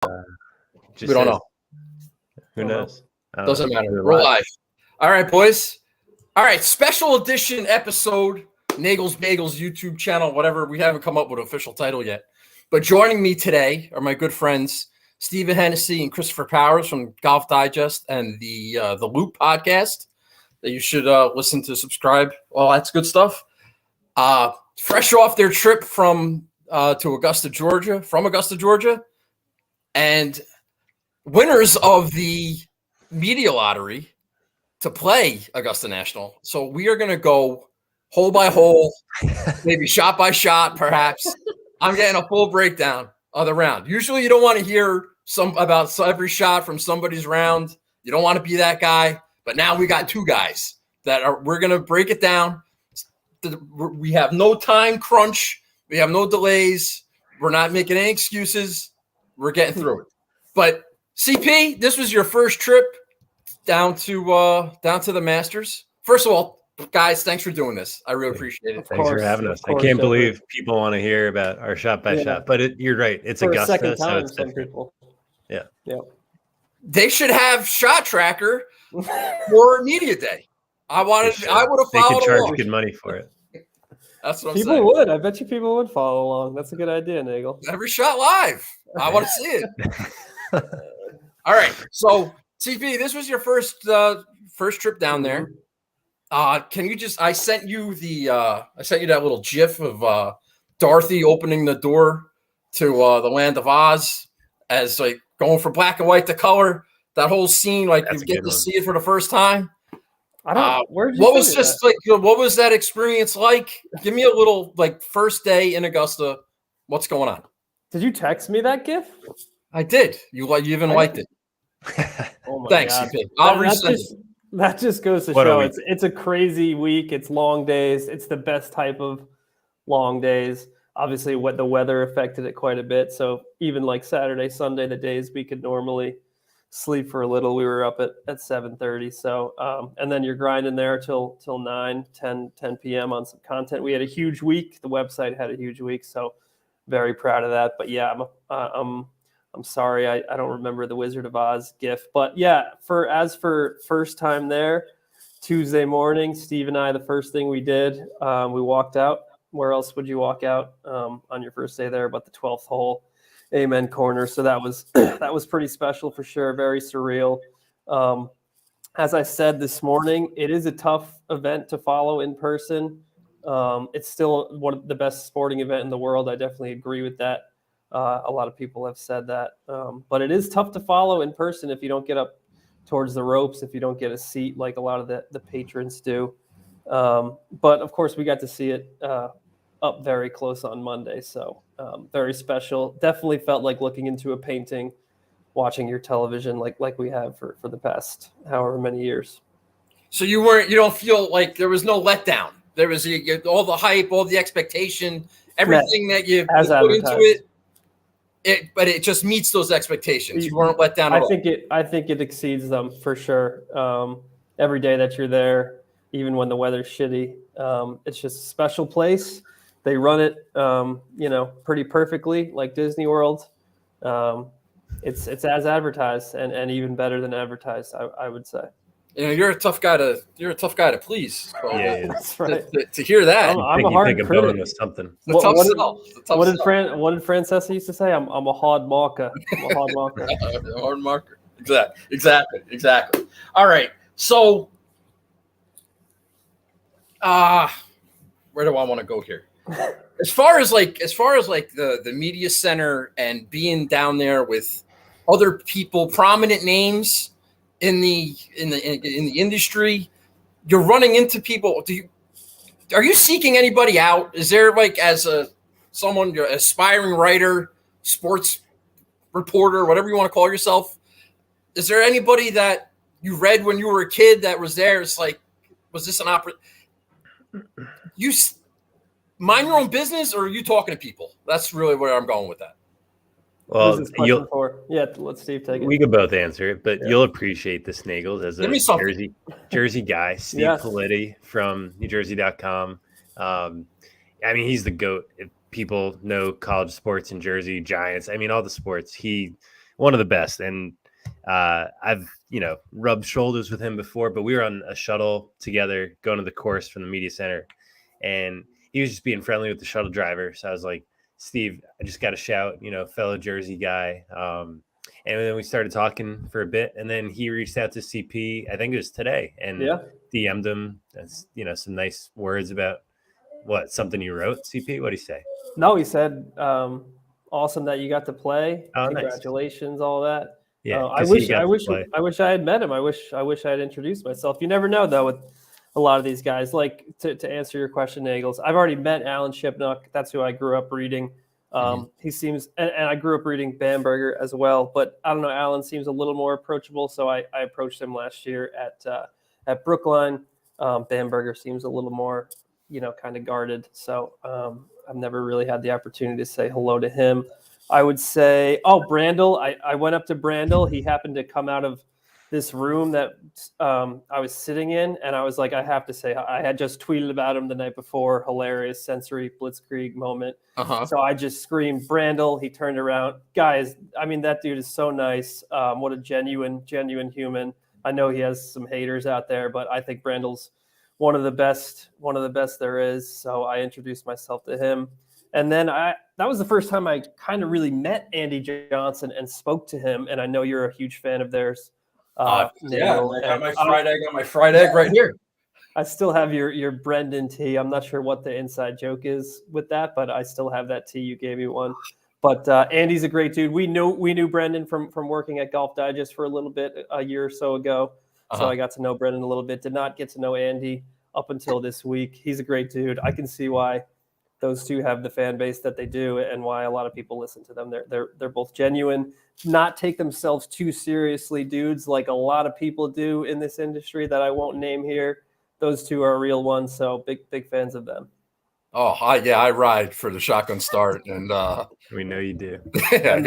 We don't know. Who knows? Doesn't matter. We're live. All right, boys. All right, special edition episode, Nagel's Bagels YouTube channel, whatever. We haven't come up with an official title yet. But joining me today are my good friends, Stephen Hennessey and Christopher Powers from Golf Digest and the Loop podcast that you should listen to, subscribe. All that's good stuff. Fresh off their trip from Augusta, Georgia, and winners of the media lottery to play Augusta National. So we are going to go hole by hole, maybe shot by shot, perhaps. I'm getting a full breakdown of the round. Usually you don't want to hear about every shot from somebody's round. You don't want to be that guy. But now we got two guys we're going to break it down. We have no time crunch. We have no delays. We're not making any excuses. We're getting through it. But CP, this was your first trip down to the Masters. First of all, guys, thanks for doing this. I really appreciate it. Thanks for having us. I can't believe people want to hear about our shot by shot, but you're right. It's for Augusta, a second time, so some people. Yeah. They should have Shot Tracker for Media Day. I would have followed They could charge along. Good money for it. That's what I'm people saying. would. I bet you people would follow along. That's a good idea, Nagel. Every shot live. I want to see it. All right. So, CP, this was your first trip down there. Can you I sent you that little GIF of Dorothy opening the door to the land of Oz as like going from black and white to color. That whole scene, like you get to see it for the first time. I don't. Where did you what was just like? What was that experience like? Give me a little like first day in Augusta. What's going on? Did you text me that GIF? I did. You even liked it. Oh my Thanks, God. CP. I'll resend it. That just goes to show it's a crazy week. It's long days. It's the best type of long days. Obviously, what the weather affected it quite a bit. So even like Saturday, Sunday, the days we could normally sleep for a little, we were up at 7:30. So and then you're grinding there till 10 p.m. on some content. We had a huge week. The website had a huge week. So very proud of that. But yeah, I'm sorry, I don't remember the Wizard of Oz GIF. But yeah, for first time there, Tuesday morning, Steve and I, the first thing we did, we walked out. Where else would you walk out on your first day there? But the 12th hole, Amen corner. So that was that was pretty special for sure. Very surreal. As I said this morning, it is a tough event to follow in person. It's still one of the best sporting event in the world. I definitely agree with that. A lot of people have said that, but it is tough to follow in person if you don't get up towards the ropes, if you don't get a seat like a lot of the patrons do. But of course, we got to see it up very close on Monday, so very special. Definitely felt like looking into a painting, watching your television like we have for the past however many years. So you don't feel like there was no letdown. There was all the hype, all the expectation, everything that you put into it. But it just meets those expectations. You weren't let down at all. I think it exceeds them for sure. Every day that you're there, even when the weather's shitty, it's just a special place. They run it, pretty perfectly, like Disney World. It's as advertised, and even better than advertised, I would say. You're a tough guy to please. So that's right. To hear that, I'm a hard critic. With something. What did Francesa used to say? I'm a hard marker. I'm a hard marker. Hard marker. Exactly. All right. So, where do I want to go here? As far as the media center and being down there with other people, prominent names in the industry, you're running into people. Are you seeking anybody out? Is there someone, you're an aspiring writer, sports reporter, whatever you want to call yourself? Is there anybody that you read when you were a kid that was there? It's like, was this an opera? You mind your own business, or are you talking to people? That's really where I'm going with that. Well, let's Steve take it. We could both answer it, but you'll appreciate the Snagles as a Jersey guy. Steve Politti from NewJersey.com. He's the GOAT. If people know college sports in Jersey, Giants. All the sports. one of the best. And I've, rubbed shoulders with him before, but we were on a shuttle together going to the course from the media center, and he was just being friendly with the shuttle driver. So I was like, Steve, I just got to shout, fellow Jersey guy. And then we started talking for a bit, and then he reached out to CP, I think it was today, and DM'd him, some nice words about something you wrote, CP? What'd he say? No, he said, awesome that you got to play. Oh, congratulations, nice. All that. Yeah, I wish I had met him. I wish I had introduced myself. You never know, though, with a lot of these guys. Like, to answer your question, Nagels, I've already met Alan Shipnuck. That's who I grew up reading. He seems, and I grew up reading Bamberger as well, but I don't know, Alan seems a little more approachable. So I approached him last year at Brookline. Bamberger seems a little more, kind of guarded. So I've never really had the opportunity to say hello to him. I would say, Brandel. I went up to Brandel. He happened to come out of this room that I was sitting in, and I was like, I have to say, I had just tweeted about him the night before. Hilarious sensory blitzkrieg moment. So I just screamed, Brandel. He turned around. Guys, I mean, that dude is so nice. What a genuine human. I know he has some haters out there, but I think Brandel's one of the best there is. So I introduced myself to him. And then that was the first time I kind of really met Andy Johnson and spoke to him. And I know you're a huge fan of theirs. I got my fried egg right here. I still have your Brendan tea. I'm not sure what the inside joke is with that, but I still have that tea. You gave me one. But Andy's a great dude. We knew Brendan from working at Golf Digest for a little bit a year or so ago. So I got to know Brendan a little bit. Did not get to know Andy up until this week. He's a great dude. I can see why those two have the fan base that they do, and why a lot of people listen to them. They're both genuine, not take themselves too seriously dudes like a lot of people do in this industry that I won't name here. Those two are real ones, so big fans of them. Oh, I ride for the shotgun start, and we know you do. I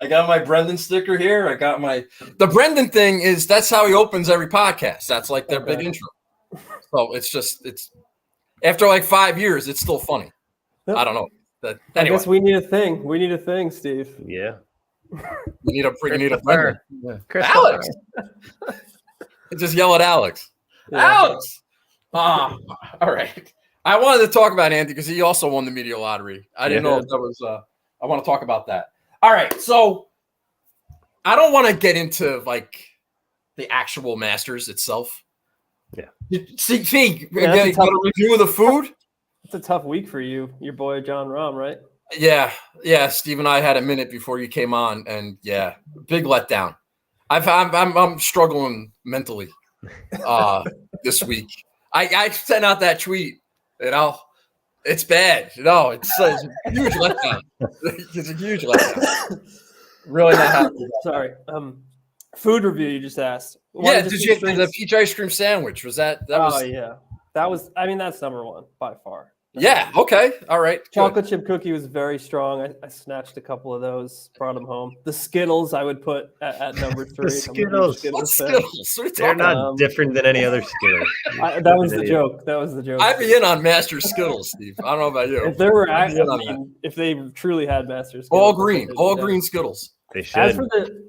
got my Brendan sticker here. I got the Brendan thing is that's how he opens every podcast. That's like their big intro. So it's after like 5 years, it's still funny. Yep. I don't know. Anyway. I guess we need a thing. We need a thing, Steve. Yeah. You need a Brendan. Yeah. Alex. Just yell at Alex. Yeah. Alex. All right. I wanted to talk about Andy because he also won the media lottery. I didn't know if that was. I want to talk about that. All right. So I don't want to get into like the actual Masters itself. Yeah. See, got a review of the food. It's a tough week for you, your boy John Rahm, right? Yeah. Steve and I had a minute before you came on, and big letdown. I'm struggling mentally this week. I sent out that tweet, it's bad. It's a huge letdown. It's a huge letdown. Really not happy. Sorry. Food review you just asked. Did you get the peach ice cream sandwich? That was yeah. That was, that's number one by far. Okay. All right. Chocolate chip cookie was very strong. I snatched a couple of those, brought them home. The Skittles I would put at number 3. The Skittles. What Skittles? They're not different than any other Skittles. That was the joke. I'd be in on Master Skittles, Steve. I don't know about you. If there were, if they truly had Master Skittles, all green Skittles. They should.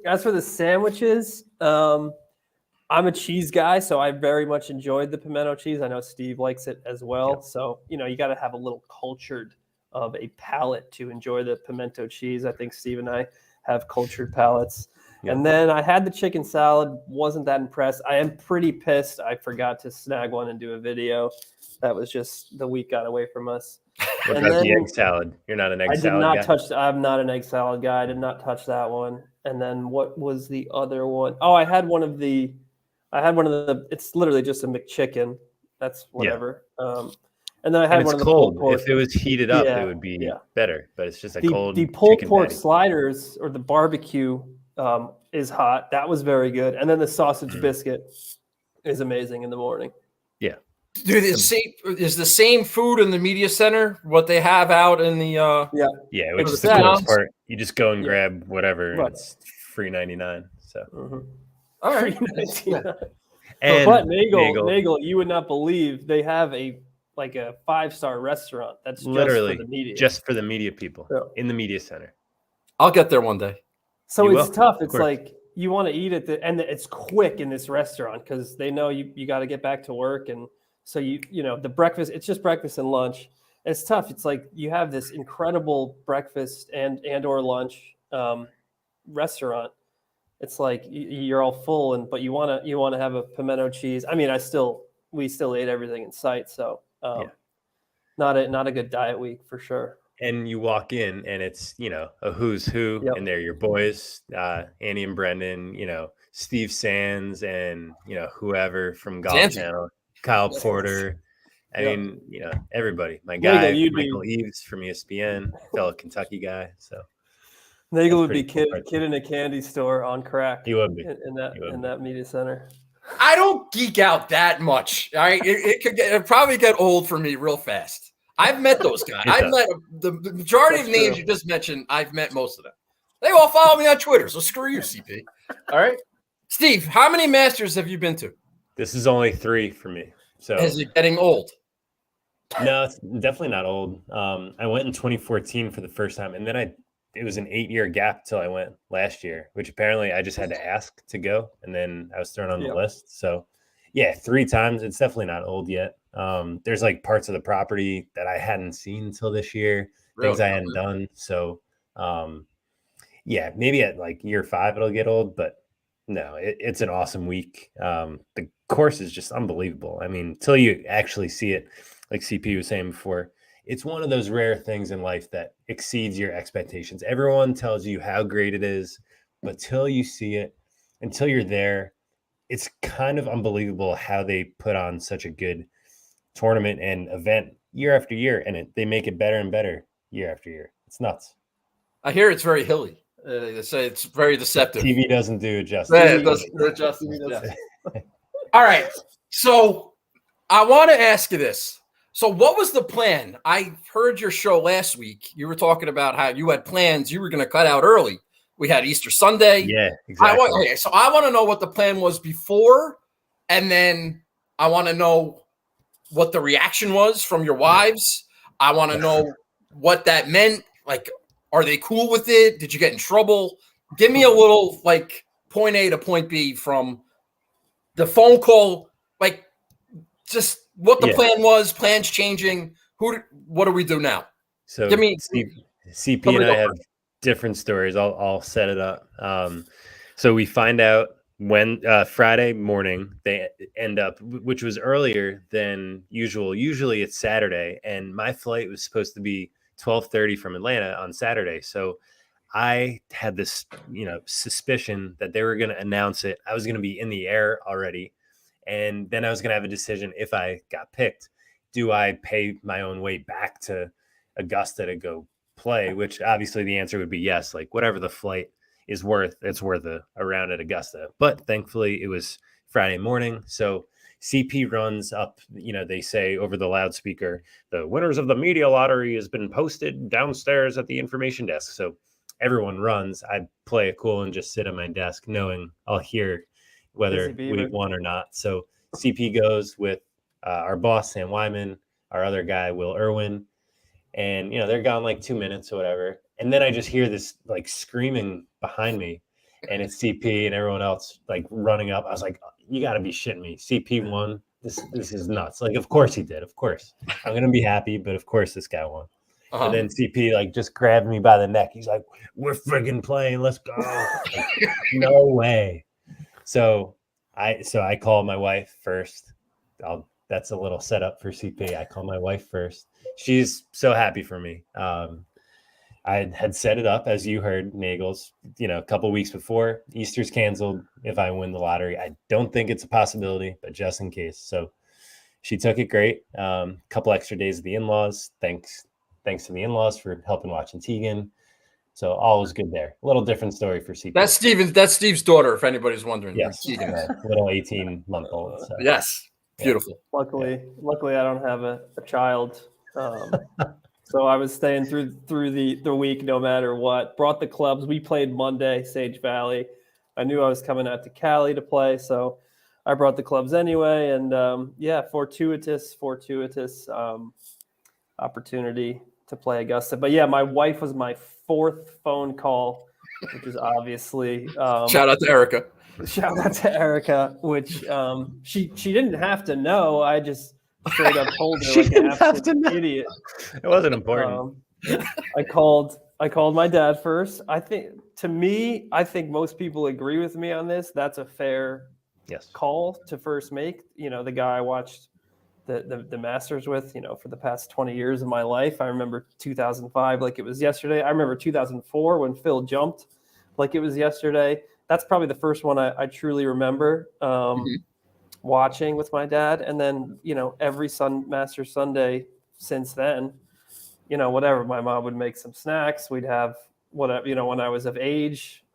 As for the sandwiches, I'm a cheese guy, so I very much enjoyed the pimento cheese. I know Steve likes it as well. Yeah. So, you got to have a little cultured of a palate to enjoy the pimento cheese. I think Steve and I have cultured palates. Yeah. And then I had the chicken salad. Wasn't that impressed. I am pretty pissed. I forgot to snag one and do a video. That was just the week got away from us. What about the egg salad? You're not an egg salad guy? I'm not an egg salad guy. I did not touch that one. And then what was the other one? Oh, I had one of the, it's literally just a McChicken. That's whatever. Yeah. And then I had one of the cold. If it was heated up, it would be better. But it's just cold. The pulled pork sliders or the barbecue is hot. That was very good. And then the sausage biscuit is amazing in the morning. Yeah. Dude, is the same food in the media center what they have out in the which is the coolest part. You just go and grab whatever. Right. It's free 99. So all right. But Nagel, you would not believe they have a 5-star restaurant that's literally just for the media. Just for the media people in the media center. I'll get there one day. So it's tough. It's like you want to eat and it's quick in this restaurant because they know you got to get back to work. And so the breakfast, it's just breakfast and lunch. It's tough. It's like you have this incredible breakfast and or lunch restaurant. It's like you're all full, but you want to have a pimento cheese. I mean, we still ate everything in sight, so not a good diet week for sure. And you walk in, and it's a who's who, and they're your boys, Annie and Brendan, Steve Sands, and whoever from Golf Channel, Kyle Porter. I mean, everybody. My guy, Michael Eaves from ESPN, fellow Kentucky guy. So Nagel would be kid in a candy store on crack. He would be in that media center. I don't geek out that much. All right, it probably get old for me real fast. I've met those guys. I've met the majority of names you just mentioned. I've met most of them. They all follow me on Twitter. So screw you, CP. All right, Steve. How many Masters have you been to? This is only 3 for me. So is it getting old? No, it's definitely not old. I went in 2014 for the first time, and then it was an 8-year gap till I went last year, which apparently I just had to ask to go, and then I was thrown on the list. So, 3 times. It's definitely not old yet. There's like parts of the property that I hadn't seen until this year, things I hadn't done. So, maybe at like year 5 it'll get old, but no, it's an awesome week. The course is just unbelievable. I mean, till you actually see it, like CP was saying before, it's one of those rare things in life that exceeds your expectations. Everyone tells you how great it is, but till you see it, until you're there, it's kind of unbelievable how they put on such a good tournament and event year after year, and they make it better and better year after year. It's nuts. I hear it's very hilly. They say it's very deceptive. TV doesn't do it justice. Yeah, it doesn't do it justice. All right. So I want to ask you this. So what was the plan? I heard your show last week. You were talking about how you had plans. You were going to cut out early. We had Easter Sunday. Yeah, exactly. So I want to know what the plan was before, and then I want to know what the reaction was from your wives. I want to know what that meant. Like, are they cool with it? Did you get in trouble? Give me a little like point A to point B from the phone call, like just what the plan was, plans changing. What do we do now? So give me CP and I have different stories. I'll set it up. So we find out when Friday morning they end up, which was earlier than usual. Usually it's Saturday, and my flight was supposed to be 12:30 from Atlanta on Saturday. So I had this, suspicion that they were going to announce it. I was going to be in the air already. And then I was going to have a decision if I got picked. Do I pay my own way back to Augusta to go play? Which obviously the answer would be yes. Like whatever the flight is worth, it's worth a round at Augusta. But thankfully it was Friday morning. So CP runs up, they say over the loudspeaker, the winners of the media lottery has been posted downstairs at the information desk. So everyone runs. I play it cool and just sit at my desk knowing I'll hear whether we won or not. So CP goes with our boss, Sam Wyman, our other guy, Will Irwin. And, they're gone like 2 minutes or whatever. And then I just hear this like screaming behind me, and it's CP and everyone else like running up. I was like, you got to be shitting me. CP won. This is nuts. Like, of course he did. Of course. I'm going to be happy, but of course this guy won. Uh-huh. And then CP like just grabbed me by the neck. He's like, we're friggin' playing. Let's go. Like, no way. So I call my wife first. That's a little setup for CP. I call my wife first. She's so happy for me. I had set it up, as you heard, Nagels, a couple weeks before. Easter's canceled if I win the lottery. I don't think it's a possibility, but just in case. So she took it great. Couple extra days of the in-laws. Thanks to the in-laws for helping watching Tegan. So all was good there. A little different story for CP. That's Steve's daughter, if anybody's wondering. Yes, little 18-month-old. So. Yes, beautiful. Yeah. Luckily, I don't have a child, so I was staying through the week no matter what. Brought the clubs. We played Monday, Sage Valley. I knew I was coming out to Cali to play, so I brought the clubs anyway. And fortuitous opportunity to play Augusta. But yeah, my wife was my 4th phone call which is obviously shout out to Erica. Shout out to Erica, which she didn't have to know. I just straight up told her like an absolute idiot. It wasn't important. I called my dad first. I think most people agree with me on this. That's a fair call to first make. The guy I watched the Masters with, for the past 20 years of my life. I remember 2005 like it was yesterday. I remember 2004 when Phil jumped like it was yesterday. That's probably the first one I truly remember watching with my dad. And then, every Masters Sunday since then, whatever, my mom would make some snacks. We'd have whatever, when I was of age,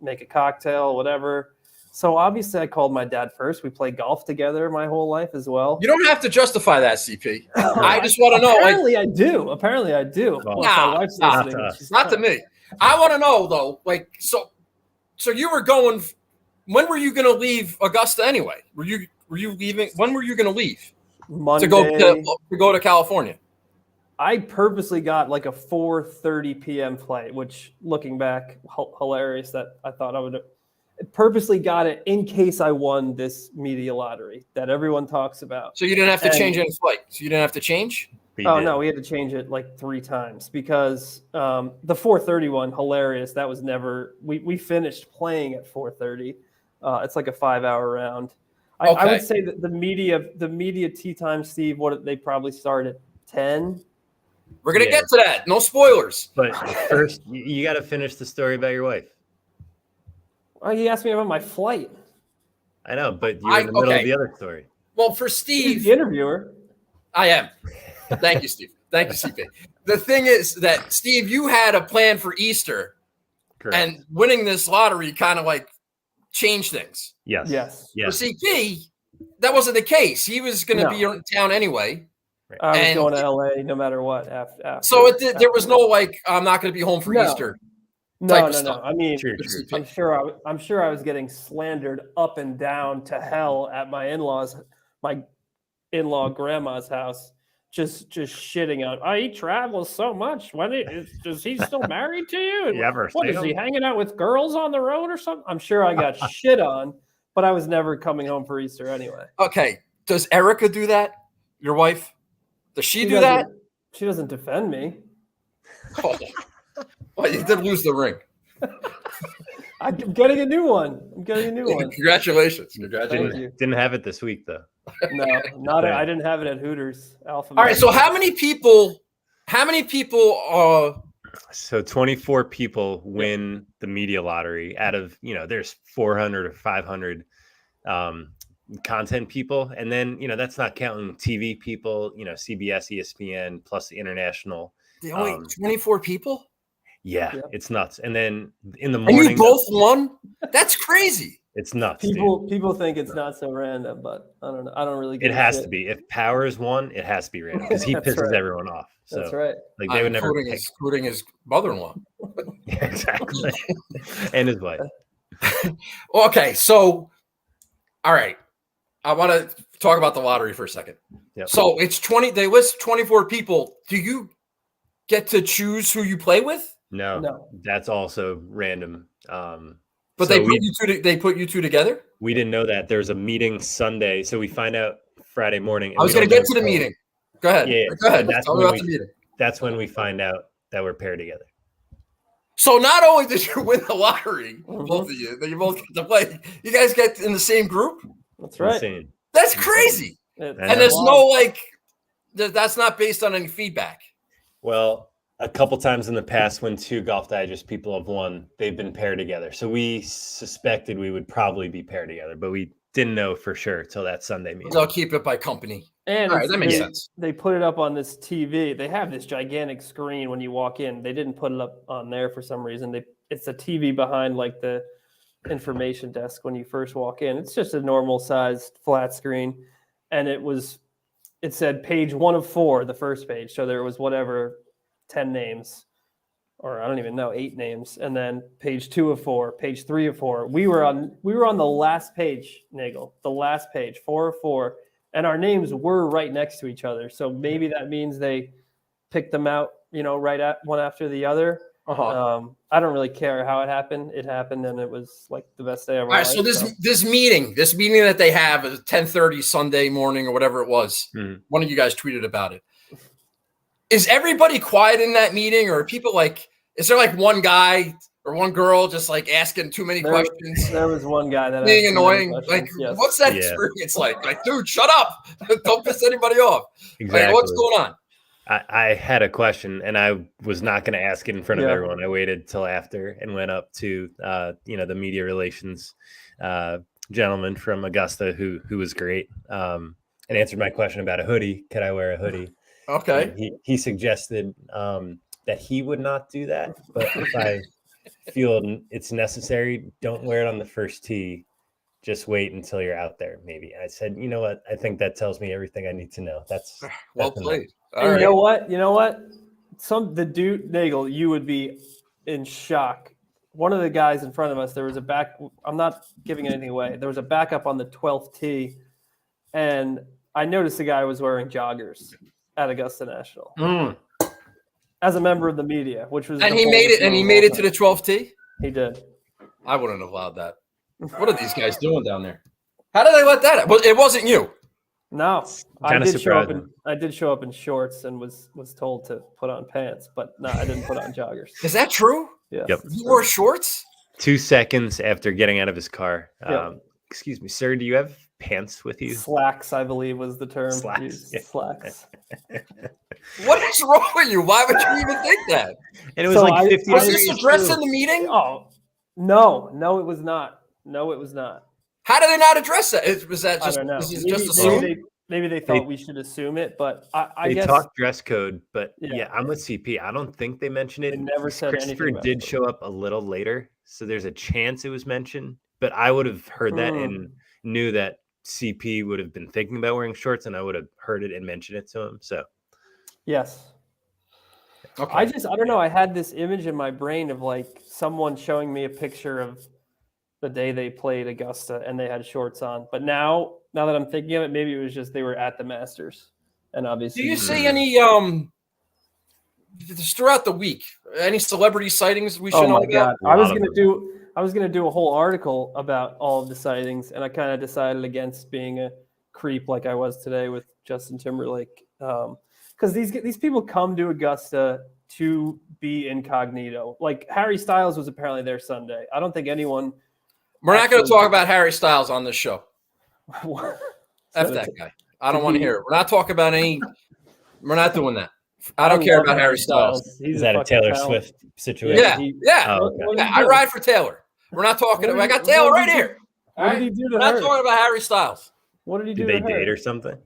make a cocktail, whatever. So obviously I called my dad first. We played golf together my whole life as well. You don't have to justify that, CP. I just want to know. Apparently I do. Well, my wife's listening. Not to me. I want to know though, so you were going. When were you going to leave Augusta anyway? Were you leaving? When were you going to leave? Monday. To go to California. I purposely got like a 4:30 p.m. flight, which looking back, hilarious that I thought I would purposely got it in case I won this media lottery that everyone talks about. So you didn't have to change any flights. You didn't have to change? No, we had to change it like 3 times because the 4:30 one, hilarious. That was never. We finished playing at 4:30. It's like a 5-hour round. I would say that the media tea time, Steve. What they probably start at 10. We're gonna get to that. No spoilers. But first, you got to finish the story about your wife. Oh, he asked me about my flight. I know, but you're in the middle of the other story. Well, for Steve, the interviewer, I am. Thank you, Steve. Thank you, CP. The thing is that, Steve, you had a plan for Easter. Correct. And winning this lottery kind of like changed things. Yes. For CP, that wasn't the case. He was going to be in town anyway. I was going to LA no matter what. After there was no like, I'm not going to be home for Easter. No. I mean, I'm sure I was getting slandered up and down to hell at my in-law grandma's house, just shitting on. He travels so much. Is he still married to you? And is he hanging out with girls on the road or something? I'm sure I got shit on, but I was never coming home for Easter anyway. Okay, does Erica do that? Your wife? Does she do that? She doesn't defend me. Oh. Well, you did lose the ring. I'm getting a new one. Congratulations. Didn't have it this week though. No, I didn't have it at Hooters. Alpha. All right. So how many people? So 24 people win the media lottery out of there's 400 or 500 content people, and then that's not counting TV people. CBS, ESPN, plus the international. Only 24 people. Yeah, it's nuts. And then in the morning, and you both won. That's crazy. It's nuts. People think it's not so random, but I don't know. I don't really get it. It has to be. If Powers won, it has to be random because he pisses everyone off. So, that's right. Like they would never including his mother-in-law. Yeah, exactly. And his wife. Okay, so all right. I want to talk about the lottery for a second. Yep. So it's 20. They list 24 people. Do you get to choose who you play with? No, that's also random. But so they put you two together? We didn't know that. There's a meeting Sunday, so we find out Friday morning. I was going to get to the meeting. Go ahead. Yeah. Go ahead. Tell me about the meeting. That's when we find out that we're paired together. So not only did you win the lottery, both of you, that you both get to play, you guys get in the same group? That's right. Insane. That's crazy. And there's no that's not based on any feedback. Well, a couple times in the past when 2 Golf Digest people have won, they've been paired together. So we suspected we would probably be paired together, but we didn't know for sure till that Sunday meeting. They'll keep it by company. And all right, that makes sense. They put it up on this TV. They have this gigantic screen when you walk in. They didn't put it up on there for some reason. It's a TV behind like the information desk when you first walk in. It's just a normal sized flat screen. And it said page 1 of 4, the first page. So there was 10 names, or I don't even know, 8 names. And then page 2 of 4, page 3 of 4. We were on the last page, Nagel, the last page, 4 of 4. And our names were right next to each other. So maybe that means they picked them out, right at one after the other. I don't really care how it happened. It happened, and it was like the best day of our All right, life. so this meeting that they have is 10:30 Sunday morning or whatever it was. One of you guys tweeted about it. Is everybody quiet in that meeting, or are people like? Is there like one guy or one girl just like asking too many questions? There was one guy that being annoying. Like, what's that experience like? Like, dude, shut up! Don't piss anybody off. Exactly. Like, what's going on? I had a question, and I was not going to ask it in front of everyone. I waited till after and went up to the media relations gentleman from Augusta who was great and answered my question about a hoodie. Could I wear a hoodie? Okay. And he suggested that he would not do that, but if I feel it's necessary, don't wear it on the first tee. Just wait until you're out there. Maybe. I said, you know what? I think that tells me everything I need to know. That's well played. Right. You know what? The dude Nagel, you would be in shock. One of the guys in front of us, there was a back. I'm not giving anything away. There was a backup on the 12th tee, and I noticed the guy was wearing joggers at Augusta National as a member of the media, which was. And he made it. And he made it to the 12th tee. He did. I wouldn't have allowed that. What are these guys doing down there? How did they let that? Well, it wasn't you. No, I did show up in shorts and was told to put on pants, but no, I didn't put on joggers. Is that true? Yeah. Yep. You wore shorts? 2 seconds after getting out of his car. Excuse me, sir, do you have pants with you? Slacks, I believe, was the term. Slacks. Yeah. Slacks. What is wrong with you? Why would you even think that? And it was like 50 Was this addressed in the meeting? Oh, no, it was not. No, it was not. How did they not address that? Was that just? I don't know. Just assumed? Maybe they thought we should assume it, but I guess they talked dress code. But yeah, I'm with CP. I don't think they mentioned it. They never said Christopher anything. Did show up a little later, so there's a chance it was mentioned. But I would have heard that and knew that CP would have been thinking about wearing shorts, and I would have heard it and mentioned it to him. So yes. Okay. I don't know. I had this image in my brain of like someone showing me a picture of the day they played Augusta and they had shorts on. But now that I'm thinking of it, maybe it was just they were at the Masters. And obviously, do you see any just throughout the week any celebrity sightings we should know about? I was gonna do a whole article about all of the sightings, and I kind of decided against being a creep like I was today with Justin Timberlake. Because these people come to Augusta to be incognito. Like Harry Styles was apparently there Sunday. I don't think anyone. We're not going to talk about Harry Styles on this show. F that guy. I don't want to hear it. We're not talking about any. We're not doing that. I don't care about Harry Styles. Is that a Taylor Swift situation? Yeah. Oh, okay. I ride for Taylor. We're not talking about. I got Taylor right here. What did he do to her? We're not talking about Harry Styles. What did he do? Did they date or something?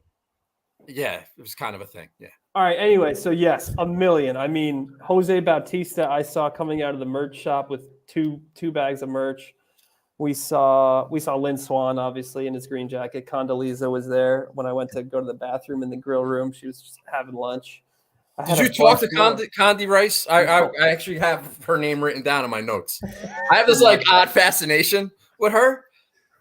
Yeah, it was kind of a thing. Yeah. All right. Anyway, so yes, a million. I mean, Jose Bautista, I saw coming out of the merch shop with two bags of merch. We saw Lynn Swan, obviously, in his green jacket. Condoleezza was there when I went to go to the bathroom in the grill room. She was just having lunch. Did you talk to Condi Rice? I actually have her name written down in my notes. I have this like odd fascination with her.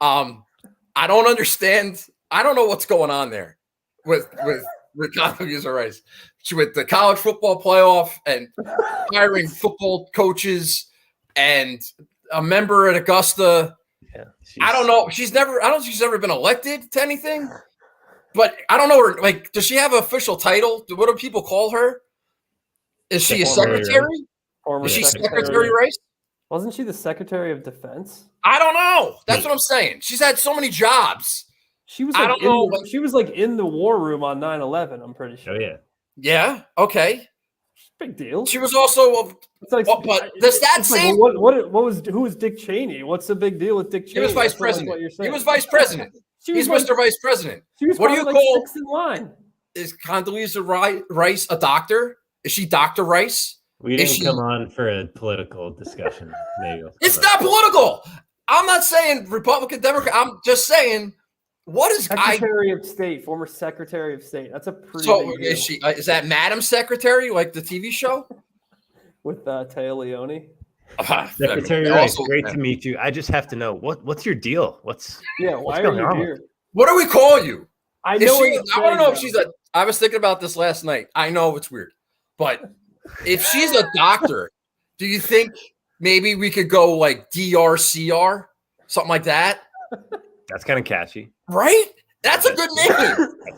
I don't understand. I don't know what's going on there with Condoleezza Rice. She with the college football playoff and hiring football coaches and a member at Augusta. Yeah, I don't know. I don't think she's ever been elected to anything. But I don't know her. Like, does she have an official title? What do people call her? Is she a secretary? Is she Secretary Rice? Wasn't she the Secretary of Defense? I don't know. That's what I'm saying. She's had so many jobs. She was. Like I don't know. She was like in the war room on 9/11. I'm pretty sure. Oh yeah. Yeah. Okay. Big deal. She was also. But does that seem? Like, who was Dick Cheney? What's the big deal with Dick Cheney? He was vice president. He was vice president. He's like, Mr. Vice President. What do you call? Sixth in line. Is Condoleezza Rice a doctor? Is she Dr. Rice? We didn't come on for a political discussion. It's not political. I'm not saying Republican, Democrat. I'm just saying. What is Secretary of State, former Secretary of State? That's a pretty. So is she? Is that Madam Secretary, like the TV show with Taya Leone? Secretary Rice, great to meet you. I just have to know what's your deal? Why are you here? What do we call you? I know. I want to know if she's a. I was thinking about this last night. I know it's weird, but if she's a doctor, Do you think maybe we could go like DRCR, something like that? That's kind of catchy, right? That's a good name.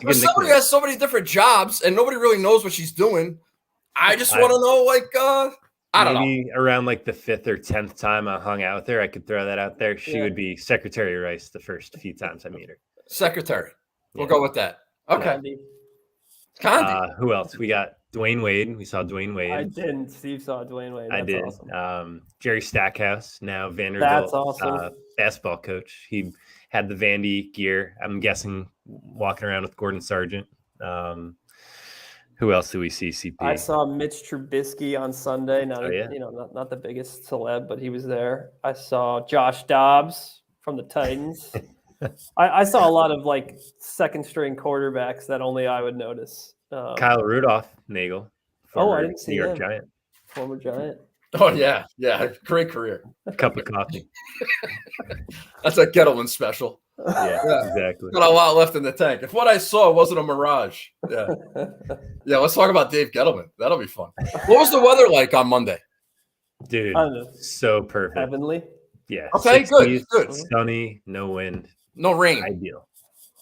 Good somebody has so many different jobs and nobody really knows what she's doing. I just want to know, like, I don't know. Maybe around like the 5th or 10th time I hung out with her, I could throw that out there. She would be Secretary Rice the first few times I meet her. Secretary. We'll go with that. Okay. Condi. Who else? We got Dwayne Wade. We saw Dwayne Wade. I didn't. Steve saw Dwayne Wade. That's I did. Awesome. Jerry Stackhouse, now Vanderbilt. That's awesome. Basketball coach. He had the Vandy gear. I'm guessing walking around with Gordon Sargent. Who else do we see? CP. I saw Mitch Trubisky on Sunday. Not the biggest celeb, but he was there. I saw Josh Dobbs from the Titans. I saw a lot of like second string quarterbacks that only I would notice. Kyle Rudolph, Nagel. I didn't see New York him. Giant. Former Giant. Oh yeah, great career. A cup of coffee. That's a Gettleman special. Yeah, exactly. Got a lot left in the tank. If what I saw wasn't a mirage, yeah. Let's talk about Dave Gettleman. That'll be fun. What was the weather like on Monday? Dude, so perfect. Heavenly. Yeah. Okay, 60s, good. Sunny, no wind. No rain. Ideal.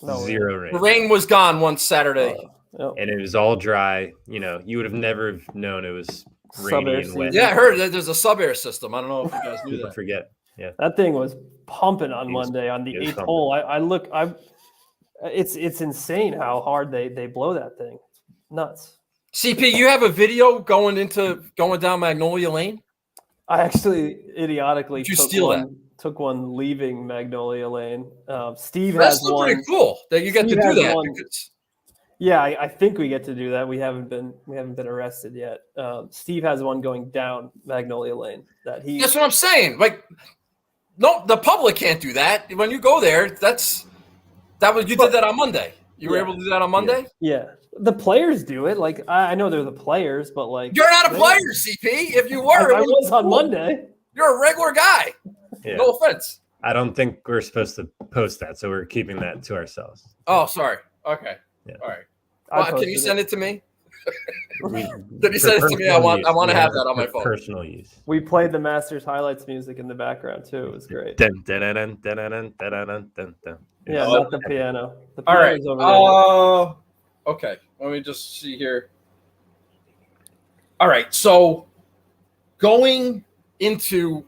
No Zero rain. The rain was gone one Saturday. And it was all dry. You know, you would have never known it was rainy and wet. Yeah, I heard that there's a sub-air system. I don't know if you guys knew that. Forget. Yeah. That thing was pumping on Monday on the 8th hole. It's insane how hard they blow that thing. Nuts. CP, you have a video going down Magnolia Lane? I actually idiotically took one leaving Magnolia Lane. Steve has one. That's pretty cool that you get to do that. Yeah, I think we get to do that. We haven't been arrested yet. Steve has one going down Magnolia Lane That's what I'm saying. Like, no, the public can't do that. When you go there, you did that on Monday. You were able to do that on Monday? Yeah. The players do it. Like, I know they're the players, but like, you're not a player, CP. If you were, I was on Monday. You're a regular guy. Yeah. No offense. I don't think we're supposed to post that, so we're keeping that to ourselves. Oh, sorry. Okay. Yeah. All right. Well, can you send it to me? Did he send it to me? I want to have that on my phone. Personal use. We played the Masters highlights music in the background too. It was great. Dun, dun, dun, dun, dun, dun, dun, dun, dun, dun. Yeah, not the piano. The all right. Over there. Okay. Let me just see here. All right. So going into,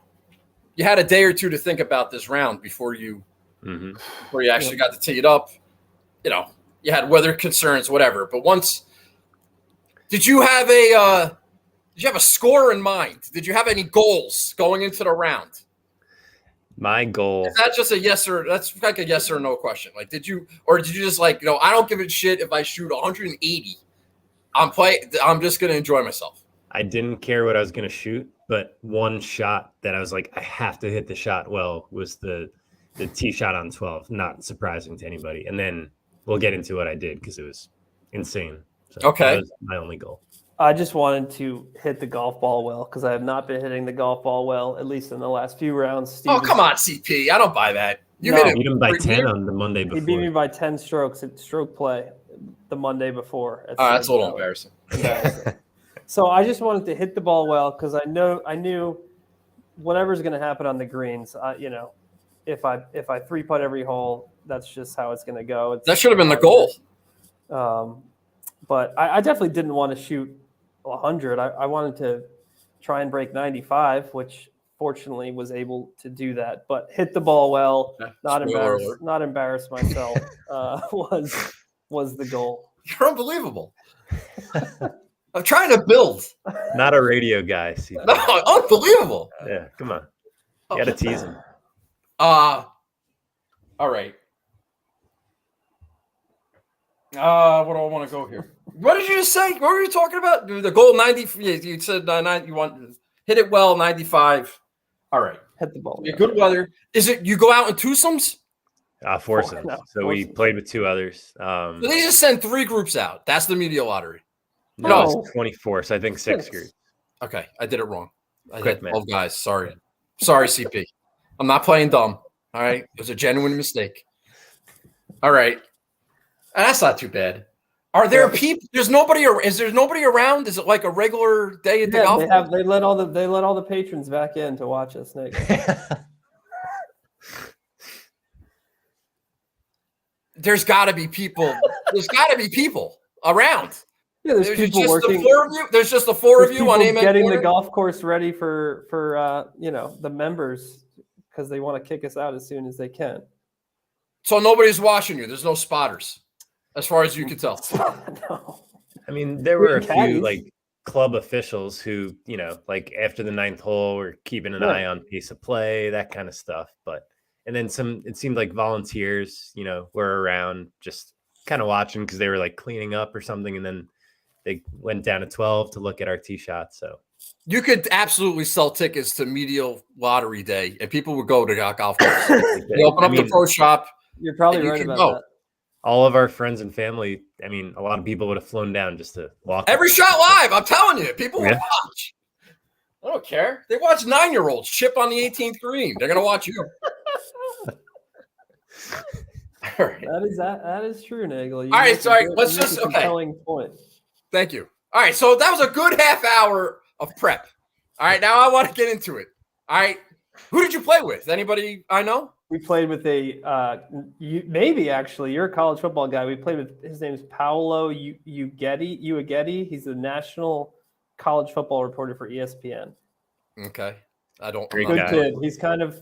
you had a day or two to think about this round before you actually got to tee it up. You know, you had weather concerns, whatever. But did you have a score in mind? Did you have any goals going into the round? My goal. Is that just that's like a yes or no question? Like, did you just like, I don't give a shit if I shoot 180. I'm just going to enjoy myself. I didn't care what I was going to shoot, but one shot that I was like, I have to hit the shot well was the tee shot on 12. Not surprising to anybody. And then we'll get into what I did because it was insane. So okay. That was my only goal. I just wanted to hit the golf ball well because I have not been hitting the golf ball well, at least in the last few rounds. Come on, CP. I don't buy that. You beat him by 10 on the Monday before. He beat me by 10 strokes at stroke play the Monday before. That's a little embarrassing. So I just wanted to hit the ball well because I knew whatever's going to happen on the greens, if I 3-putt every hole, that's just how it's going to go. That should have been the goal. But I definitely didn't want to shoot 100. I wanted to try and break 95, which fortunately was able to do that. But hit the ball well, not embarrass myself was the goal. You're unbelievable. I'm trying to build. Not a radio guy. See. No, unbelievable. Yeah, come on. You got to tease him. All right. What do I want to go here? What did you just say? What were you talking about? The goal 90. You said 90. You want to hit it well, 95. All right. Hit the ball. Yeah, good weather. Is it you go out in twosomes? Foursomes. So we played with two others. So they just send 3 groups out. That's the media lottery. No, it's 24. So I think 6 groups. Okay, I did it wrong. I hit 12 guys. Sorry, CP. I'm not playing dumb. All right, it was a genuine mistake. All right. That's not too bad. Are there people? There's nobody. Is there nobody around? Is it like a regular day at the golf course? They let all the patrons back in to watch us, Nick. There's got to be people. There's got to be people around. Yeah, there's people just working. The 4 of you. There's just the 4 of you on Amen getting Corner? The golf course ready for the members because they want to kick us out as soon as they can. So nobody's watching you. There's no spotters, as far as you can tell. No. I mean, there were a few like club officials who, like after the 9th hole were keeping an eye on pace of play, that kind of stuff. And then it seemed like volunteers, were around just kind of watching because they were like cleaning up or something. And then they went down to 12 to look at our tee shots. So you could absolutely sell tickets to Medial Lottery Day and people would go to golf course. They open up the pro shop. You're probably right about that. All of our friends and family, I mean, a lot of people would have flown down just to walk. Every shot live, I'm telling you. People will watch. I don't care. They watch 9-year-olds chip on the 18th green. They're going to watch you. All right. That is true, Nagel. All right, sorry. Let's just point. Thank you. All right, so that was a good half hour of prep. All right, now I want to get into it. All right, who did you play with? Anybody I know? We played with maybe actually you're a college football guy. We played with his name is Paolo Uaghetti. He's the national college football reporter for ESPN. Okay, I don't. Good kid. He's kind of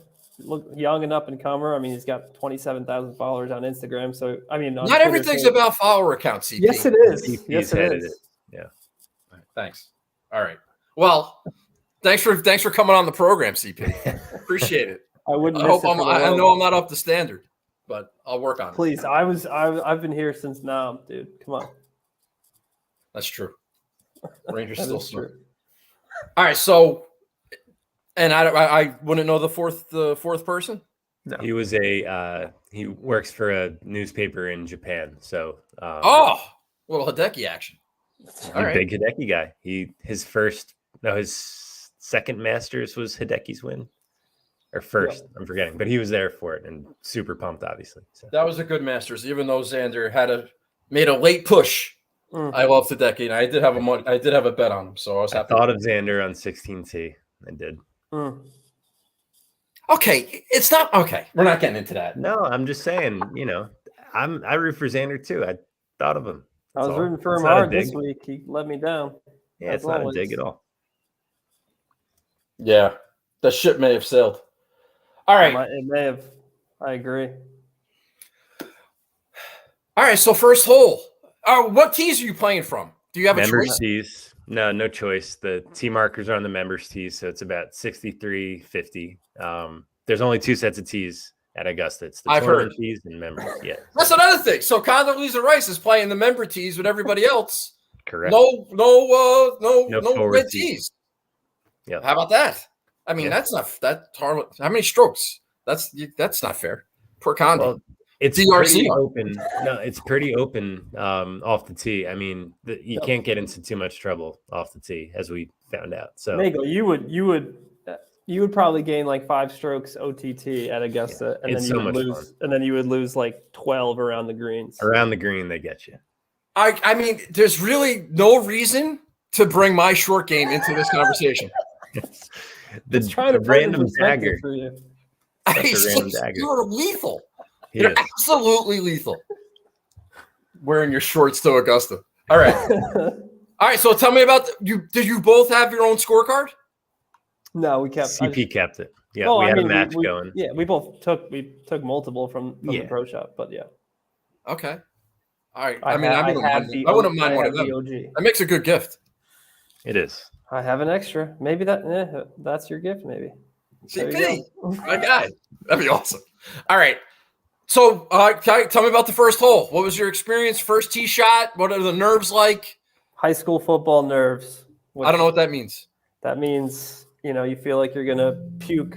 young and up and comer. I mean, he's got 27,000 followers on Instagram. So I mean, not everything's about follower accounts. CP. Yes, it is. Yes, it is. Yeah. All right, thanks. All right. Well, thanks for coming on the program, CP. Appreciate it. I wouldn't. I know I'm not up to standard, but I'll work on it. Please, I've been here since now, dude. Come on. That's true. Rangers still true. All right, so, and I wouldn't know the fourth person. No. He was he works for a newspaper in Japan. So little Hideki action. All right. Big Hideki guy. His second Masters was Hideki's win. Or first, I'm forgetting, but he was there for it and super pumped, obviously. So. That was a good Masters, even though Xander made a late push. I love Hideki, and I did have a bet on him, so I was happy. I thought of Xander on 16T. I did. Okay, it's not okay. We're not getting into that. No, I'm just saying. I root for Xander too. I thought of him. I was rooting for him hard this week. He let me down. Yeah, it's not a dig at all. Yeah, the ship may have sailed. All right. It may have. I agree. All right, so first hole. What tees are you playing from? Do you have a choice? Members tees. No choice. The tee markers are on the members tees, so it's about 63.50. There's only 2 sets of tees at Augusta. It's the tournament tees and members. Yeah. That's another thing. So Condoleezza Rice is playing the member tees with everybody else. Correct. No red tees. Yeah. How about that? I mean, that's not that hard. How many strokes? That's not fair. Poor Condo. Well, it's pretty open. No, it's pretty open off the tee. I mean, you can't get into too much trouble off the tee, as we found out. So, Nagel, you would probably gain like 5 strokes OTT at Augusta, and then you would lose like 12 around the greens. Around the green, they get you. I mean, there's really no reason to bring my short game into this conversation. It's trying to random dagger for you. You're lethal. You're absolutely lethal. Wearing your shorts to Augusta. All right. All right. So tell me about you. Did you both have your own scorecard? No, we kept. CP kept it. Yeah, we had a match going. Yeah, we both took multiple from the pro shop, but yeah. Okay. All right. I wouldn't mind one of them. That makes a good gift. It is. I have an extra. Maybe that's your gift. Maybe. CP, my guy. That'd be awesome. All right. So, tell me about the first hole. What was your experience? First tee shot. What are the nerves like? High school football nerves. I don't know what that means. That means you feel like you're gonna puke,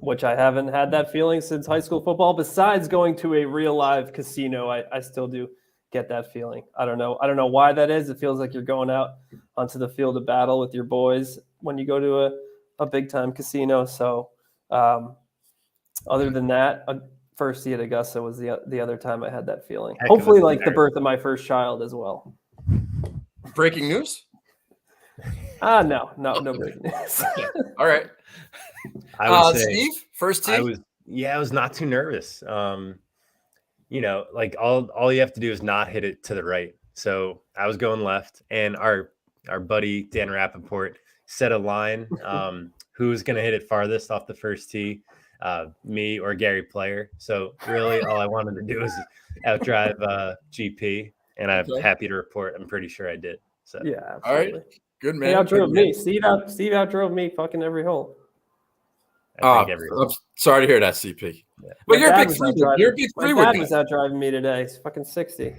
which I haven't had that feeling since high school football. Besides going to a real live casino, I still do get that feeling. I don't know why that is. It feels like you're going out onto the field of battle with your boys when you go to a big time casino. So other than that, first tee at Augusta was the other time I had that feeling. Heck, Hopefully, like the birth of my first child as well. Breaking news? No breaking news. All right. I would say, Steve, first tee? I was not too nervous. Like all you have to do is not hit it to the right. So I was going left, and our buddy Dan Rappaport set a line. Who's going to hit it farthest off the first tee? Me or Gary Player. So really, all I wanted to do was outdrive GP, and I'm happy to report I'm pretty sure I did. So yeah, absolutely. All right, good man. He outdrove me. Steve outdrove me fucking every hole. I'm sorry to hear that, CP. Yeah. But you're a big freeway. You're a big freeway. My dad was out driving me today. He's fucking 60.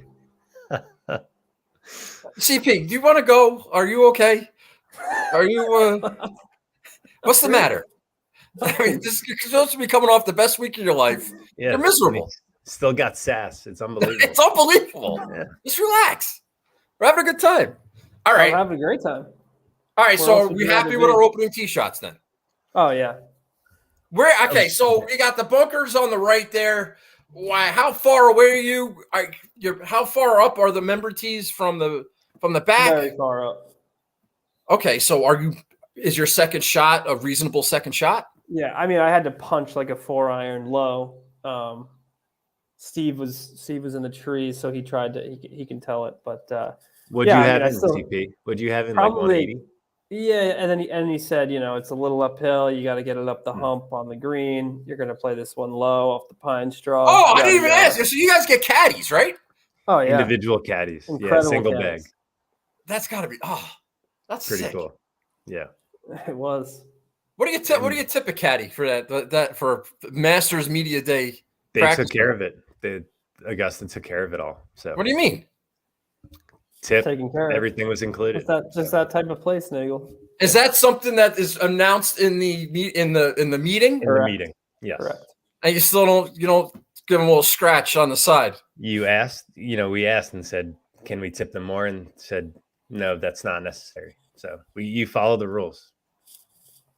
CP, do you want to go? Are you okay? Are you? What's the matter? I mean, you're supposed to be coming off the best week of your life. Yeah, you're miserable. Still got sass. It's unbelievable. It's unbelievable. Yeah. Just relax. We're having a good time. All right. I'm having a great time. All right. So are we happy with our opening tee shots then? Oh, yeah. Okay, so we got the bunkers on the right there. Why? How far away are you? How far up are the member tees from the back? Very far up. Okay, so is your second shot a reasonable second shot? Yeah, I mean, I had to punch like a 4-iron low. Steve was in the trees, so he tried to. He can tell it, but what'd you have in CP? What'd you have in like 180? Yeah, and then he said, it's a little uphill. You got to get it up the hump on the green. You're going to play this one low off the pine straw. Oh, I didn't even ask you. So you guys get caddies, right? Oh yeah, individual caddies. Incredible single caddies. bag. That's got to be. Oh, that's pretty sick. Cool. Yeah, it was. What do you tip? What do you tip a caddy for that for Masters Media Day? They took care of it. Augusta took care of it all. So what do you mean? Tip, taking care of everything was included. Just that type of place, Nagel. Is that something that is announced in the meeting? In the meeting, yes. Correct. And you still don't give them a little scratch on the side. You asked, we asked and said, can we tip them more? And said, no, that's not necessary. So you follow the rules.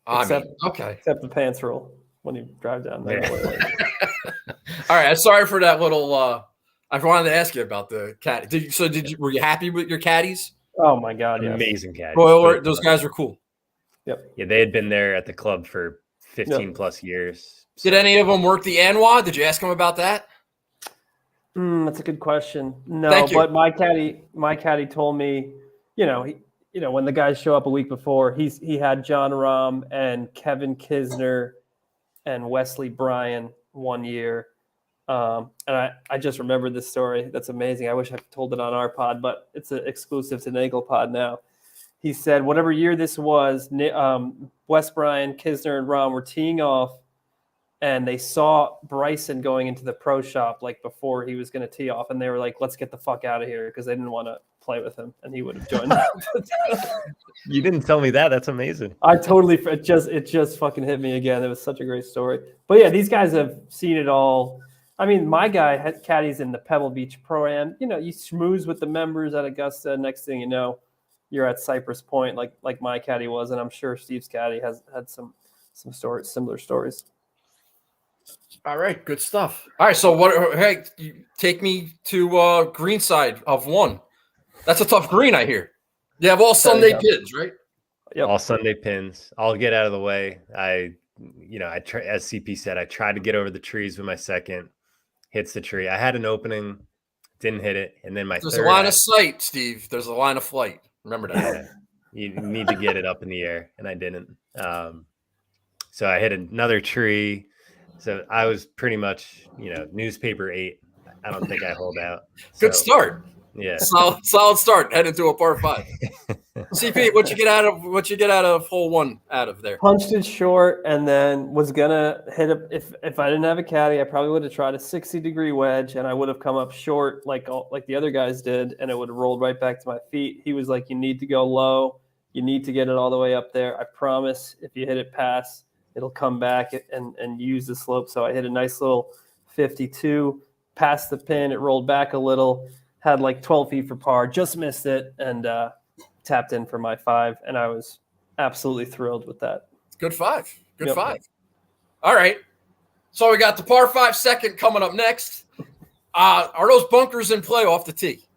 Okay. Except the pants rule when you drive down there. Yeah. All right. Sorry for that little. I wanted to ask you about the caddy. Were you happy with your caddies? Oh my God! Yes. Amazing caddies. Well, those guys were cool. Yep. Yeah, they had been there at the club for 15 plus years. So. Did any of them work the ANWA? Did you ask them about that? That's a good question. No, but my caddy told me, when the guys show up a week before, he had John Rahm and Kevin Kisner and Wesley Bryan one year. And I just remembered this story. That's amazing. I wish I told it on our pod, but it's an exclusive to Nagel Pod now. He said, whatever year this was, Wes Bryan, Kisner, and Rahm were teeing off, and they saw Bryson going into the pro shop like before he was going to tee off, and they were like, let's get the fuck out of here because they didn't want to play with him, and he would have joined them. You didn't tell me that. That's amazing. It just fucking hit me again. It was such a great story. But yeah, these guys have seen it all. I mean, my guy had caddies in the Pebble Beach Pro-Am. You schmooze with the members at Augusta. Next thing you know, you're at Cypress Point like my caddy was, and I'm sure Steve's caddy has had some similar stories. All right, good stuff. All right, so hey, you take me to green side of one. That's a tough green, I hear. You have all Sunday pins, right? Yep. All Sunday pins. I'll get out of the way. I try, as CP said, I tried to get over the trees with my second. Hits the tree. I had an opening, didn't hit it, and then There's a line of sight, Steve. There's a line of flight. Remember that. Yeah, you need to get it up in the air, and I didn't. So I hit another tree. So I was pretty much, newspaper 8. I don't think I hold out. Good start. Yeah, solid start. Heading to a par 5. CP, what you get out of hole 1 out of there? Punched it short, and then was gonna hit it. If I didn't have a caddy, I probably would have tried a 60-degree wedge, and I would have come up short like the other guys did, and it would have rolled right back to my feet. He was like, "You need to go low. You need to get it all the way up there. I promise. If you hit it past, it'll come back and use the slope." So I hit a nice little 52, past the pin. It rolled back a little. Had like 12 feet for par, just missed it, and tapped in for my 5, and I was absolutely thrilled with that. Good 5. Good 5. All right. So we got the par 5 second coming up next. Are those bunkers in play off the tee?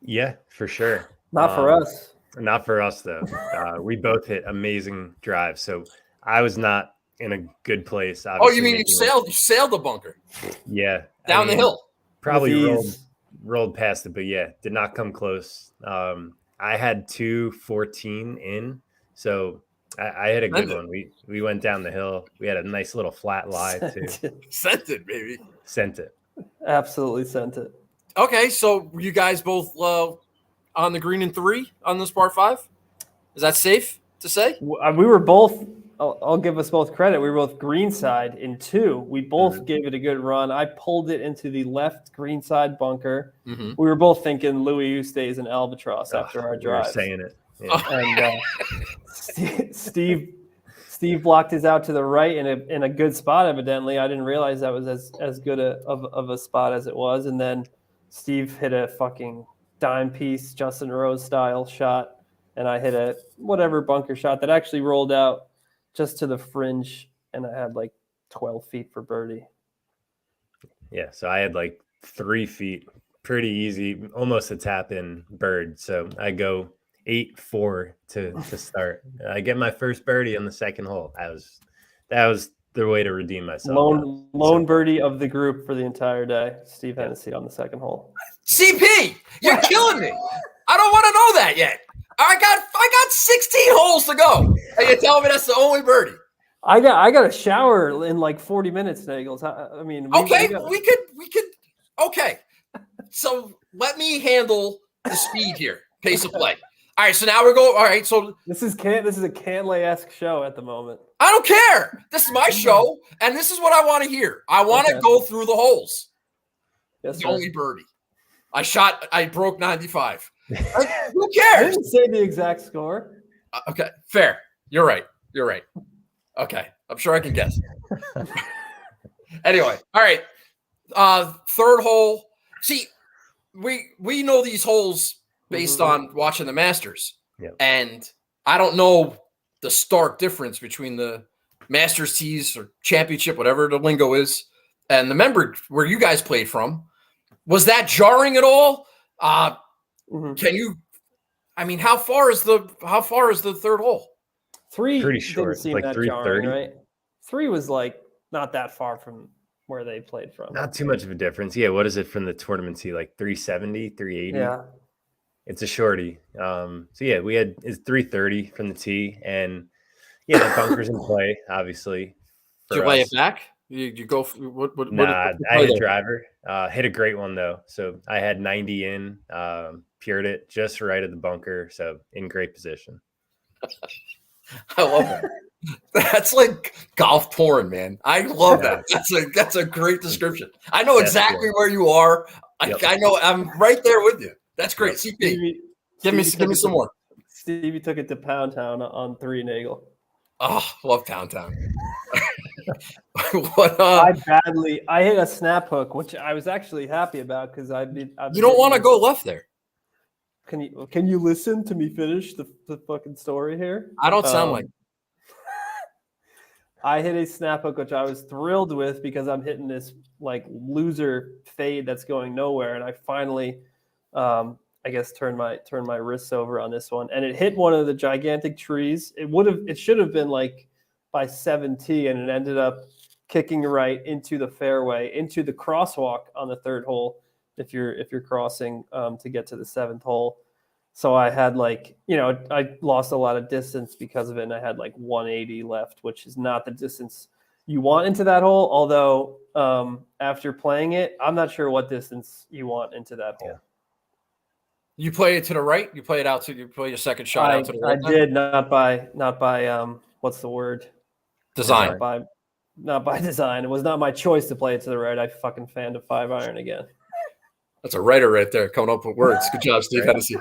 Yeah, for sure. Not for us. Not for us, though. We both hit amazing drives. So I was not in a good place. Oh, you mean you sailed the bunker? Yeah. Down the hill. Probably rolled past it, but yeah, did not come close. I had 214 in, so I hit a good one. We went down the hill. We had a nice little flat lie too. Sent it, baby. Sent it. Absolutely sent it. Okay, so you guys both on the green in 3 on this par 5? Is that safe to say? We were both. I'll give us both credit. We were both greenside in 2. We both gave it a good run. I pulled it into the left greenside bunker. We were both thinking Louis stays in albatross after our drive. We were saying it. Yeah. And Steve blocked his out to the right in a good spot. Evidently, I didn't realize that was as good of a spot as it was. And then Steve hit a fucking dime piece, Justin Rose style shot, and I hit a whatever bunker shot that actually rolled out just to the fringe, and I had like 12 feet for birdie. Yeah, so I had like 3 feet, pretty easy, almost a tap in bird. So I go 8-4 to start. I get my first birdie on the second hole. That was the way to redeem myself. Lone birdie of the group for the entire day. Steve Hennessey on the second hole. CP, you're killing me. I don't want to know that yet. I got 16 holes to go. And you're telling me that's the only birdie. I got a shower in like 40 minutes, Nagels. I mean, we could. Okay, so let me handle the speed here, pace of play. All right, so now we're going. All right, so this is a Cantlay-esque show at the moment. I don't care. This is my show, and this is what I want to hear. I want to go through the holes. Yes, the only birdie. I broke 95. Who I cares? didn't say the exact score. Okay, fair. You're right. Okay, I'm sure I can guess. Anyway, all right. Third hole. See, we know these holes based on watching the Masters. Yep. And I don't know the stark difference between the Masters tees or championship, whatever the lingo is, and the member where you guys played from. Was that jarring at all? Can you? I mean, how far is the third hole? 3 pretty short, didn't seem like that 330, jarring, right? 3 was like not that far from where they played from. Not too much of a difference. Yeah, what is it from the tournament tee? Like 370, 380? Yeah. It's a shorty. So yeah, it's 330 from the tee, and yeah, the bunker's in play, obviously. Did you lay it back? You go? What I hit a driver. Hit a great one though. So I had 90 in, pured it just right at the bunker. So in great position. I love that. That's like golf porn, man. I love that. That's a great description. I know exactly where you are. I know I'm right there with you. That's great. CP, give me some more. Stevie took it to Pound Town on 3 Nagel. Oh, love Pound Town. I hit a snap hook, which I was actually happy about because you don't want to go left there. Can you listen to me finish the fucking story here? I don't sound like. I hit a snap hook, which I was thrilled with because I'm hitting this like loser fade that's going nowhere, and I finally, I guess, turned my wrists over on this one, and it hit one of the gigantic trees. It should have been like by 7T, and it ended up kicking right into the fairway, into the crosswalk on the third hole. If you're crossing to get to the 7th hole. So I had I lost a lot of distance because of it, and I had like 180 left, which is not the distance you want into that hole. Although after playing it, I'm not sure what distance you want into that hole. Yeah. You play it to the right? You play your second shot out to the right? I did, not by what's the word? Design. Not by design. It was not my choice to play it to the right. I fucking fanned a 5-iron again. That's a writer right there coming up with words. Good job, Steve Hennessey.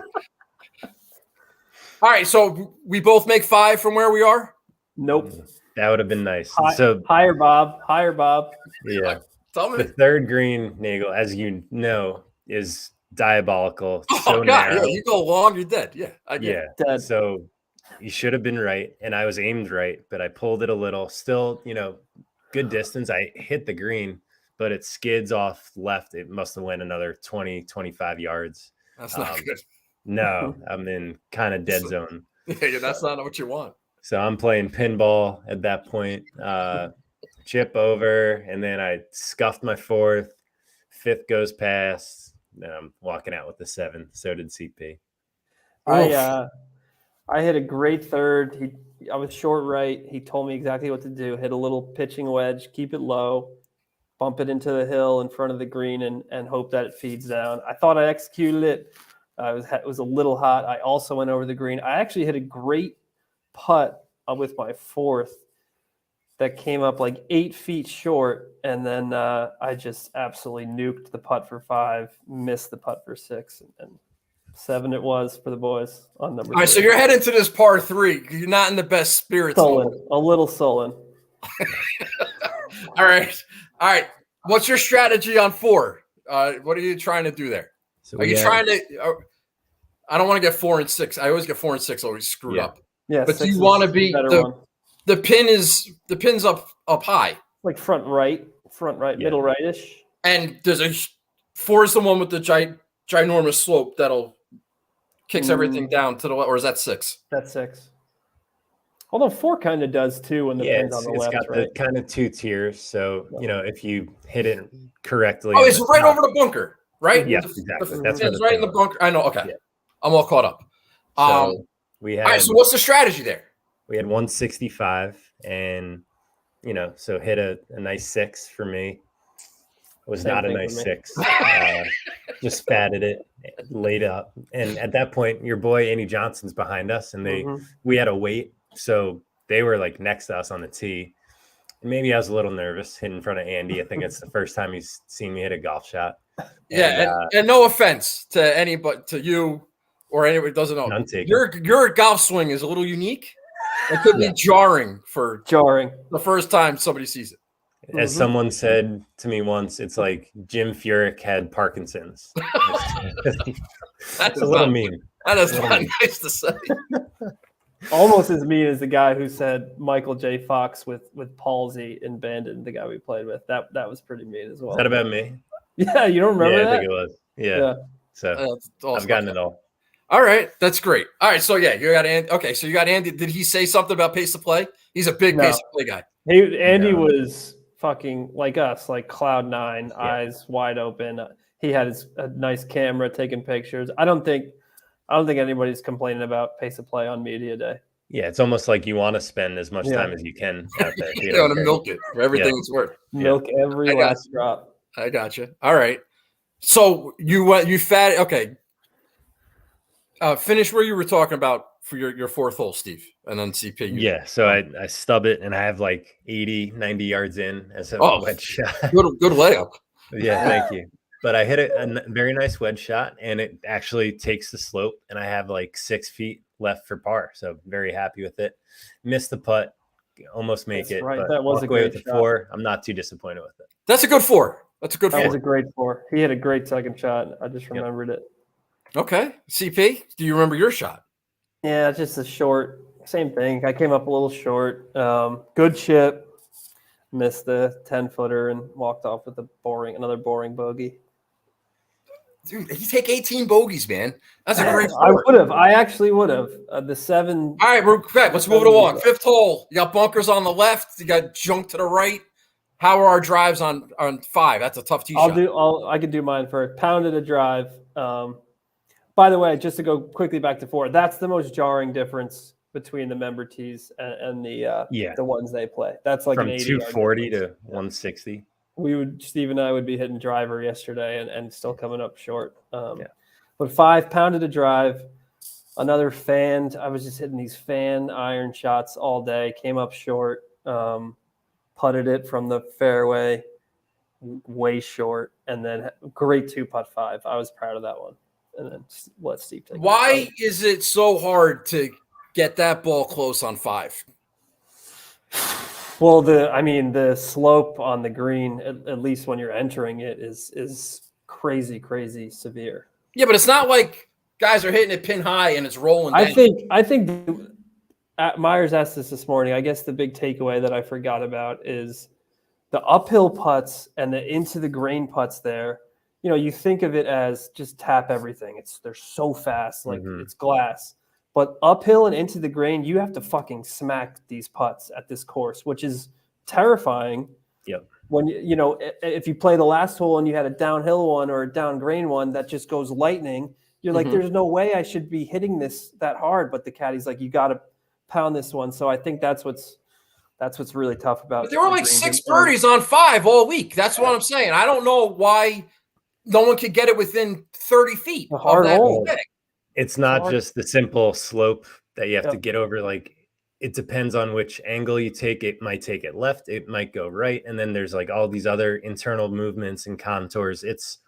All right, so we both make 5 from where we are? Nope. That would have been nice. Higher, Bob. Yeah. The third green, Nagel, as you know, is diabolical. So narrow. Yeah, you go long, you're dead. Yeah, I get it. Dead. So you should have been right, and I was aimed right, but I pulled it a little. Still, good distance. I hit the green, but it skids off left. It must have went another 20, 25 yards. That's not good. No, I'm in kind of dead zone. Yeah, that's not what you want. So I'm playing pinball at that point. Chip over, and then I scuffed my fourth. Fifth goes past. Then I'm walking out with the 7. So did CP. I hit a great third. I was short right. He told me exactly what to do. Hit a little pitching wedge, keep it low, bump it into the hill in front of the green, and hope that it feeds down. I thought I executed it. It was a little hot. I also went over the green. I actually hit a great putt with my fourth that came up like 8 feet short, and then I just absolutely nuked the putt for 5, missed the putt for 6, and 7 it was for the boys on number 3. All right, so you're heading to this par 3. You're not in the best spirits. Sullen, a little sullen. All right. What's your strategy on 4? What are you trying to do there? So are you trying to? I don't want to get 4 and 6. I always get 4 and 6. Always screwed up. Yeah, but do you want to be the pin's up high, like front right, middle rightish. And there's a 4 is the one with the ginormous slope that'll kicks everything down to the left, or is that 6? That's 6. Although 4 kind of does too when the pin's on the left. It's got the kind of 2 tiers. So if you hit it correctly, it's right over the bunker, right? Yeah, exactly. That's right in the bunker. I know. Okay, yeah. I'm all caught up. So we had. All right. So what's the strategy there? We had 165, and so hit a nice 6 for me. It was not a nice 6. Just fatted it, laid up, and at that point, your boy Andy Johnson's behind us, and we had to wait, so they were like next to us on the tee. And maybe I was a little nervous hitting in front of Andy. I think it's the first time he's seen me hit a golf shot. And no offense to anybody, to you or anybody who doesn't know. None taken. Your golf swing is a little unique. It could be jarring the first time somebody sees it. As someone said to me once, it's like Jim Furyk had Parkinson's. That's a little mean. That is not nice to say. Almost as mean as the guy who said Michael J. Fox with palsy in Bandit, the guy we played with. That was pretty mean as well. Is that about me? Yeah, you don't remember that? I think it was. Yeah. So I've gotten it all. All right, that's great. All right, so you got Andy. Okay, so you got Andy. Did he say something about pace of play? He's a big pace of play guy. Andy was fucking like us, like cloud 9, eyes wide open. He had a nice camera taking pictures. I don't think anybody's complaining about pace of play on media day. Yeah, it's almost like you want to spend as much time as you can out there. You want to milk it for everything it's worth. Milk every last drop. I got you. All right. So you fat. Okay. Finish where you were talking about for your 4th hole, Steve, and then CP. Yeah, so I stub it, and I have like 80, 90 yards in as a wedge shot. Good layup. Yeah, thank you. But I hit a very nice wedge shot, and it actually takes the slope, and I have like 6 feet left for par, so very happy with it. Missed the putt, almost make it. Right, but that was a great shot. 4. I'm not too disappointed with it. That's a good 4. That was a great 4. He had a great second shot. I just remembered it. Okay. CP, do you remember your shot? Yeah, just a short. Same thing. I came up a little short. Good chip. Missed the 10-footer and walked off with another boring bogey. Dude, you take 18 bogeys, man. That's a great score. I would have. I actually would have. The 7. All right, we're back. Let's move it along. 5th hole. You got bunkers on the left. You got junk to the right. How are our drives on 5? That's a tough tee shot. I can do mine first. Pounded a drive. By the way, just to go quickly back to 4, that's the most jarring difference between the member tees and the ones they play. That's like from an 80 240 to 160. Steve and I would be hitting driver yesterday and still coming up short. But 5, pounded a drive. Another fan. I was just hitting these fan iron shots all day. Came up short. Putted it from the fairway, way short, and then great 2-putt 5. I was proud of that one. And then let Steve take it. Why is it so hard to get that ball close on 5? Well, the slope on the green, at least when you're entering it, is crazy, crazy severe. Yeah, but it's not like guys are hitting it pin high and it's rolling down. I think Myers asked this morning. I guess the big takeaway that I forgot about is the uphill putts and the into the grain putts there, you think of it as just tap everything. They're so fast, like it's glass. But uphill and into the grain, you have to fucking smack these putts at this course, which is terrifying. Yep. When if you play the last hole and you had a downhill one or a down grain one that just goes lightning, you're like, there's no way I should be hitting this that hard. But the caddy's like, you got to pound this one. So I think that's what's really tough about. But there were like 6 birdies on 5 all week. That's what I'm saying. I don't know why no one could get it within 30 feet. A hard hole. It's not just the simple slope that you have to get over. Like, it depends on which angle you take. It might take it left, it might go right, and then there's like all these other internal movements and contours. It's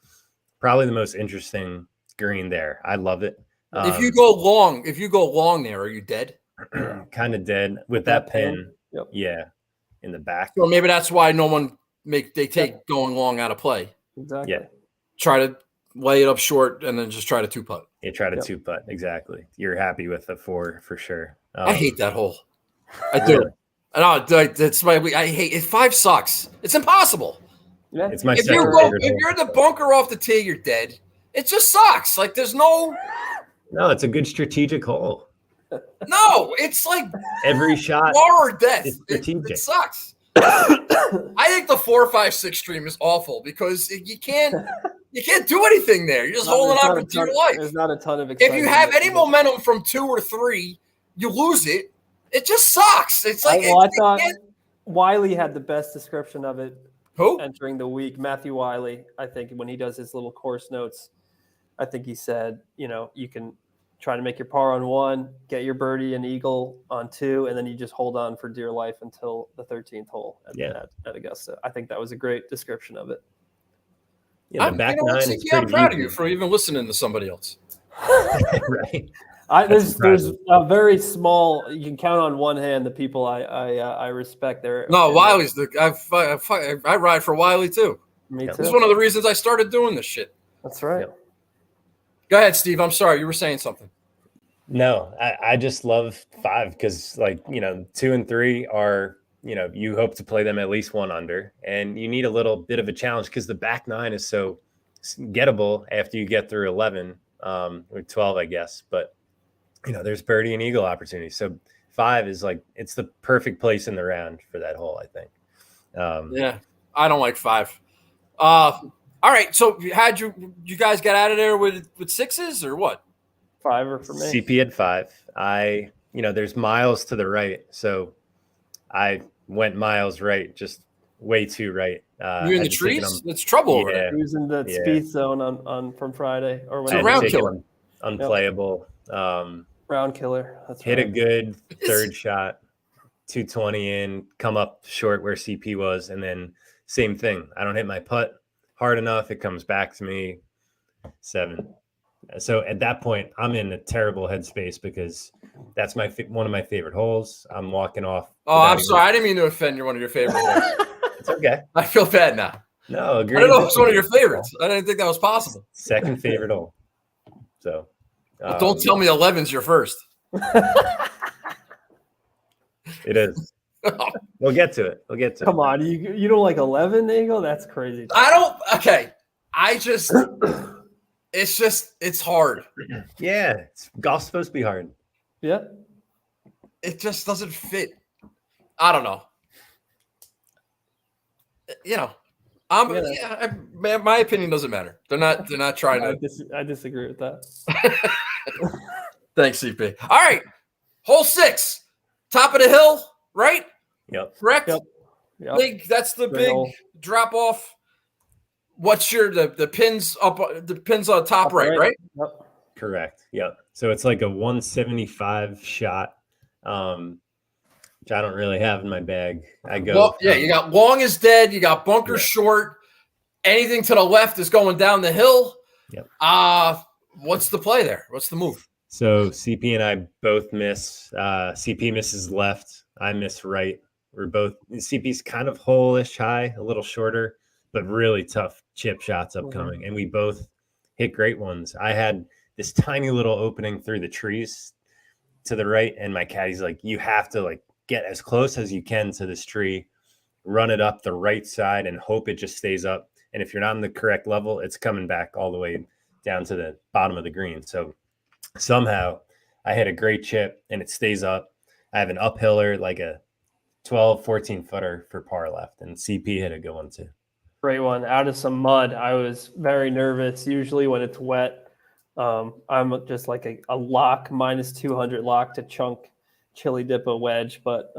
probably the most interesting green there. I love it. If you go long there, are you dead? Kind of dead with that pin. Yep. Yeah, in the back. So maybe that's why no one take going long out of play. Exactly. Yeah. Try to lay it up short and then just try to 2-putt. Yeah, try to 2-putt. Exactly. You're happy with the 4 for sure. I hate that hole. I do. No, that's my. I hate it. 5 sucks. It's impossible. Yeah, it's my. If you're in the bunker off the tee, you're dead. It just sucks. Like there's no. No, it's a good strategic hole. No, it's like every shot. War or death. It sucks. I think the 4, 5, 6 stream is awful because you can't do anything there. You're just holding on for your life. There's not a ton of excitement. If you have any momentum from 2 or 3, you lose it. It just sucks. It's like I thought Wiley had the best description of it. Who? Entering the week, Matthew Wiley. I think when he does his little course notes, I think he said, you can try to make your par on 1, get your birdie and eagle on 2, and then you just hold on for dear life until the 13th hole at Augusta. I think that was a great description of it. Yeah, I'm proud of you for even listening to somebody else. Right. There's a very small. You can count on one hand the people I respect. There. No, Wiley's I ride for Wiley too. Me too. It's one of the reasons I started doing this shit. That's right. Yep. Go ahead, Steve. I'm sorry, you were saying something. No, I just love 5 because 2 and 3 are you hope to play them at least 1 under, and you need a little bit of a challenge because the back 9 is so gettable after you get through 11 or 12, I guess, but. There's birdie and eagle opportunities. So 5 is it's the perfect place in the round for that hole, I think. Yeah, I don't like 5. All right. So how'd you guys get out of there with 6s or what? 5 for me. CP had 5. There's miles to the right. So I went miles right, just way too right. You in the trees? It's trouble over there. He was in the speed zone on from Friday or when round killer. Unplayable. Round killer. That's hit a good third shot, 220 in, come up short where CP was, and then same thing. I don't hit my putt hard enough. It comes back to me 7. So at that point, I'm in a terrible headspace because that's one of my favorite holes. I'm walking off. Oh, I'm sorry. I didn't mean to offend one of your favorite holes. It's okay. I feel bad now. No, agree. I don't know if it's one of your favorites. I didn't think that was possible. Second favorite hole. So. Don't tell me 11's your first. It is. We'll get to it. Come on, you don't like 11, Eagle? That's crazy. I don't. Okay, it's hard. Yeah, golf's supposed to be hard. Yeah, it just doesn't fit. I don't know. My opinion doesn't matter. They're not trying to. I disagree with that. Thanks, CP. All right, hole 6, top of the hill, right? Yep. Correct. Yep. That's the big drop off. What's the pins up? The pins on top right? Yep. Correct. Yep. So it's like a 175 shot, which I don't really have in my bag. You got long is dead. You got bunker short. Anything to the left is going down the hill. Yep. What's the play there? What's the move? So CP and I both miss. CP misses left. I miss right. CP's kind of hole-ish high, a little shorter, but really tough chip shots upcoming. And we both hit great ones. I had this tiny little opening through the trees to the right, and my caddy's like, you have to get as close as you can to this tree run it up the right side and hope it just stays up. And if you're not on the correct level, it's coming back all the way down to the bottom of the green. So somehow I hit a great chip and it stays up. I have an uphiller, like a 12, 14 footer for par left, and CP hit a good one too. Great one. Out of some mud. I was very nervous. Usually when it's wet, I'm just like a lock, minus 200 lock to chunk chili dip a wedge. But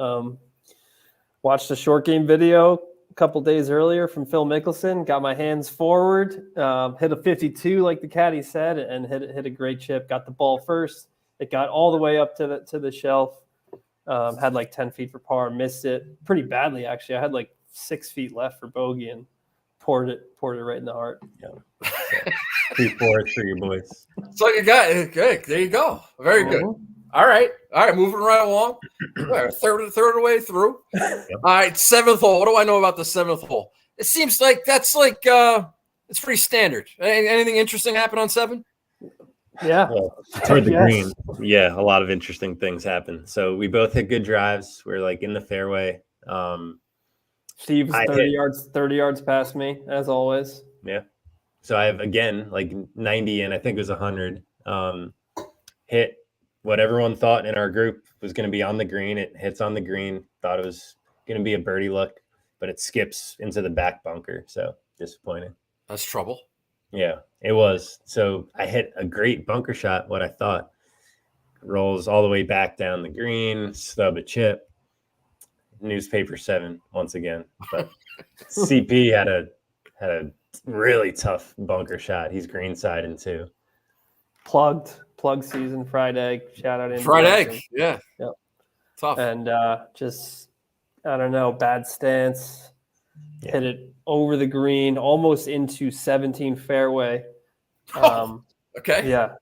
watched a short game video a couple days earlier from Phil Mickelson, got my hands forward, hit a 52 like the caddy said, and hit a great chip. Got the ball first. It got all the way up to the shelf. Had like 10 feet for par, missed it pretty badly actually. I had like 6 feet left for bogey and poured it right in the heart. Yeah. 2-4 for your boys. It's like a guy. Good. There you go. Very good. All right. Moving right along. Third of the way through. Yep. All right. 7th hole. What do I know about the 7th hole? It seems like that's like it's pretty standard. Anything interesting happen on 7? Yeah. Well, toward the green. Yeah, a lot of interesting things happen. So we both hit good drives. We're like in the fairway. Steve's 30 yards past me, as always. Yeah. So I have, again, like 90 and I think it was 100. Hit what everyone thought in our group was going to be on the green. It hits on the green. Thought it was going to be a birdie look, but it skips into the back bunker. So disappointing. That's trouble. Yeah, it was. So I hit a great bunker shot, what I thought. Rolls all the way back down the green, stub a chip. Newspaper 7 once again. But CP had a really tough bunker shot. He's greenside in 2. Plug season, fried egg. Shout out in fried egg. Yeah. Yep. Tough. And just I don't know, bad stance. Yeah. Hit it over the green, almost into 17 fairway. Okay. Yeah.